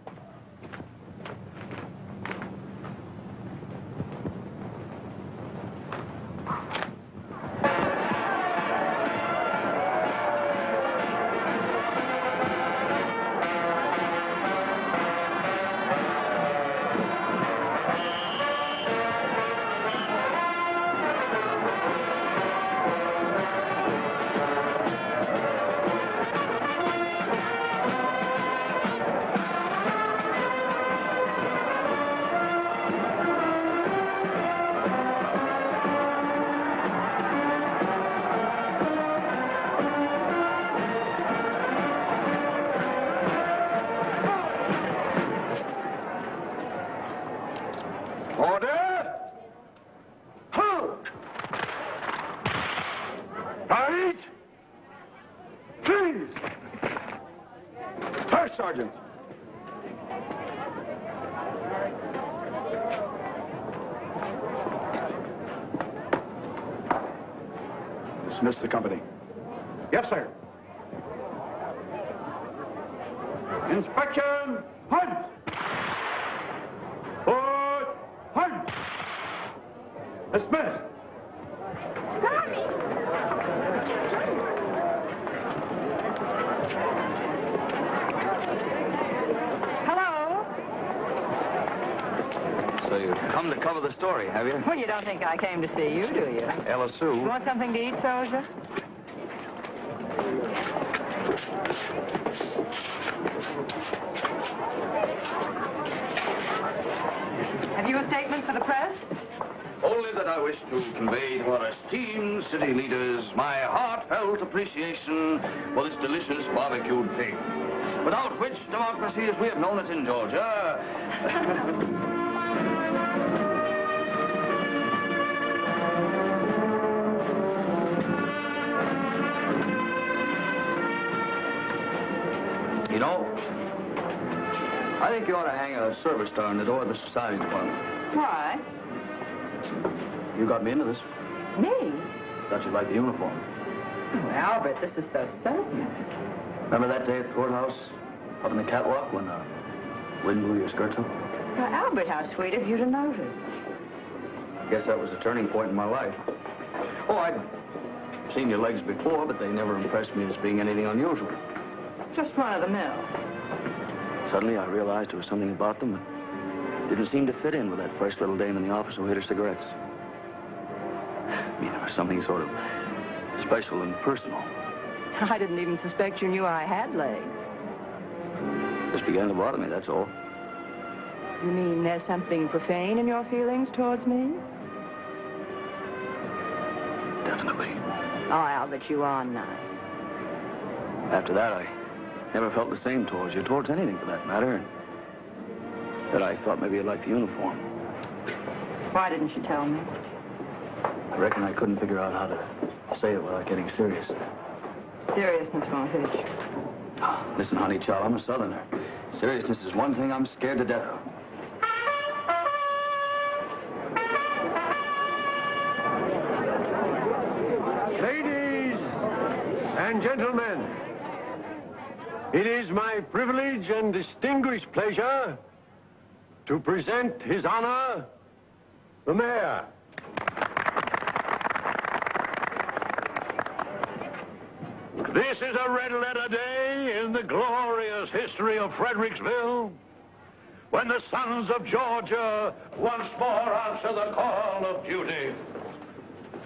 Order! Halt! Right! Please! First Sergeant! Dismiss the company. Yes, sir. Inspection! Hunt! Hunt! Dismissed. Hello? So you've come to cover the story, have you? Well, you don't think I came to see you, do you? Ella Sue. You want something to eat, soldier? Have you a statement for the press? Only that I wish to convey to our esteemed city leaders my heartfelt appreciation for this delicious barbecued pig, without which democracy as we have known it in Georgia... You know, I think you ought to hang a service star on the door of the society department. Why? You got me into this. Me? Thought you'd like the uniform. Oh, Albert, this is so sudden. Remember that day at the courthouse, up in the catwalk, when wind blew your skirts up? Albert, how sweet of you to notice. I guess that was a turning point in my life. Oh, I'd seen your legs before, but they never impressed me as being anything unusual. Just run of the mill. Suddenly, I realized there was something about them that didn't seem to fit in with that fresh little dame in the office who hid her cigarettes. I mean, there was something sort of special and personal. I didn't even suspect you knew I had legs. Just began to bother me, that's all. You mean there's something profane in your feelings towards me? Definitely. Oh, Albert, you are nice. After that, I never felt the same towards you, towards anything for that matter. That I thought maybe you'd like the uniform. Why didn't you tell me? I reckon I couldn't figure out how to say it without getting serious. Seriousness won't hurt you. Listen, honey, child, I'm a Southerner. Seriousness is one thing I'm scared to death of. Ladies and gentlemen, it is my privilege and distinguished pleasure to present His Honor, the Mayor. This is a red-letter day in the glorious history of Fredericksville, when the sons of Georgia once more answer the call of duty.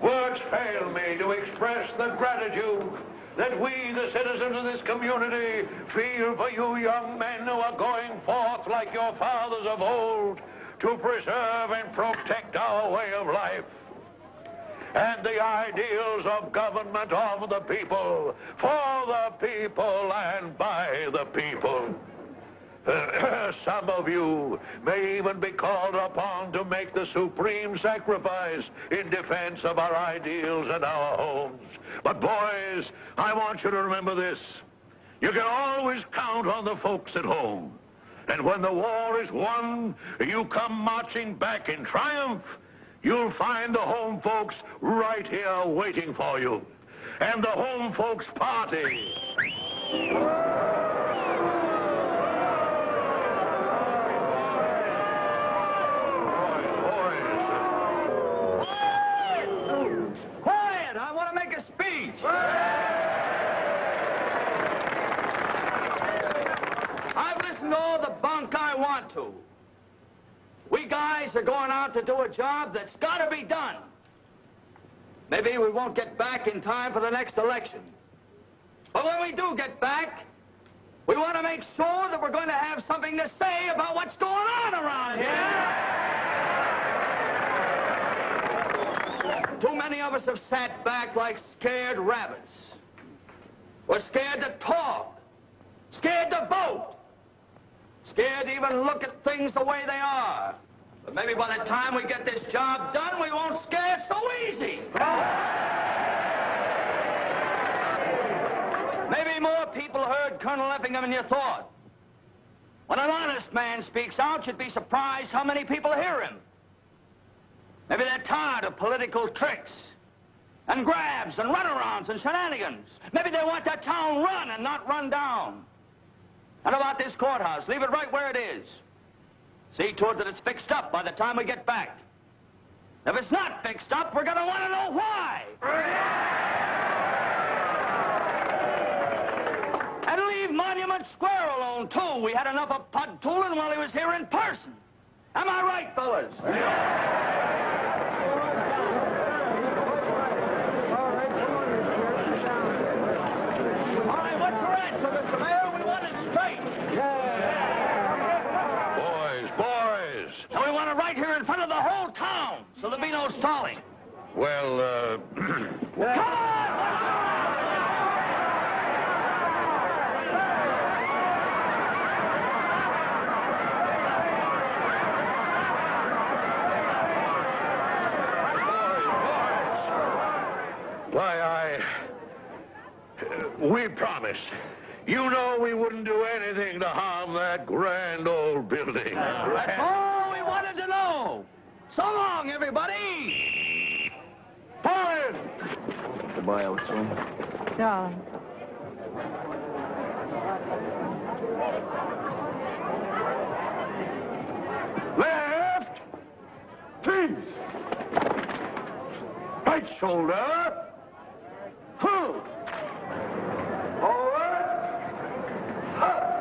Words fail me to express the gratitude that we, the citizens of this community, feel for you young men who are going forth like your fathers of old to preserve and protect our way of life and the ideals of government of the people, for the people and by the people. Some of you may even be called upon to make the supreme sacrifice in defense of our ideals and our homes. But boys, I want you to remember this. You can always count on the folks at home. And when the war is won, you come marching back in triumph, you'll find the home folks right here waiting for you. And the home folks party. Quiet! I want to make a speech. I've listened to all the bunk I want to. We guys are going out to do a job that's got to be done. Maybe we won't get back in time for the next election. But when we do get back, we want to make sure that we're going to have something to say about what's going on around here. Too many of us have sat back like scared rabbits. We're scared to talk, scared to vote, scared to even look at things the way they are. But maybe by the time we get this job done, we won't scare so easy. Maybe more people heard Colonel Effingham than you thought. When an honest man speaks out, you'd be surprised how many people hear him. Maybe they're tired of political tricks and grabs and runarounds and shenanigans. Maybe they want their town run and not run down. And about this courthouse, leave it right where it is. See to it that it's fixed up by the time we get back. If it's not fixed up, we're going to want to know why. And leave Monument Square alone, too. We had enough of Pud Toolin while he was here in person. Am I right, fellas? All right, what's your answer, Mr. Mayor? We want it straight. Boys. And we want it right here in front of the whole town, so there'll be no stalling. Well, Come on! we promised. You know we wouldn't do anything to harm that grand old building. That's all we wanted to know. So long, everybody. Forward. Goodbye, old son. Darling. Teams! Right shoulder! Huh! Forward! Up!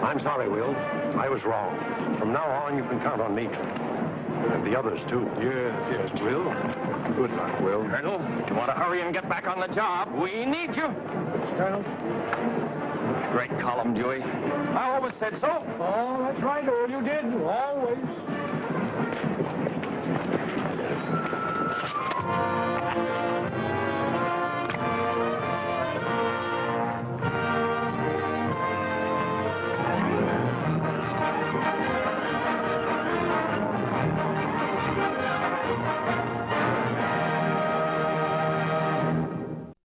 I'm sorry, Will. I was wrong. From now on, you can count on me. And the others, too. Yes, Will. Good luck, Will. Colonel, you want to hurry and get back on the job? We need you. Colonel? Great column, Dewey. I always said so. Oh, that's right, Earl. You did. Always.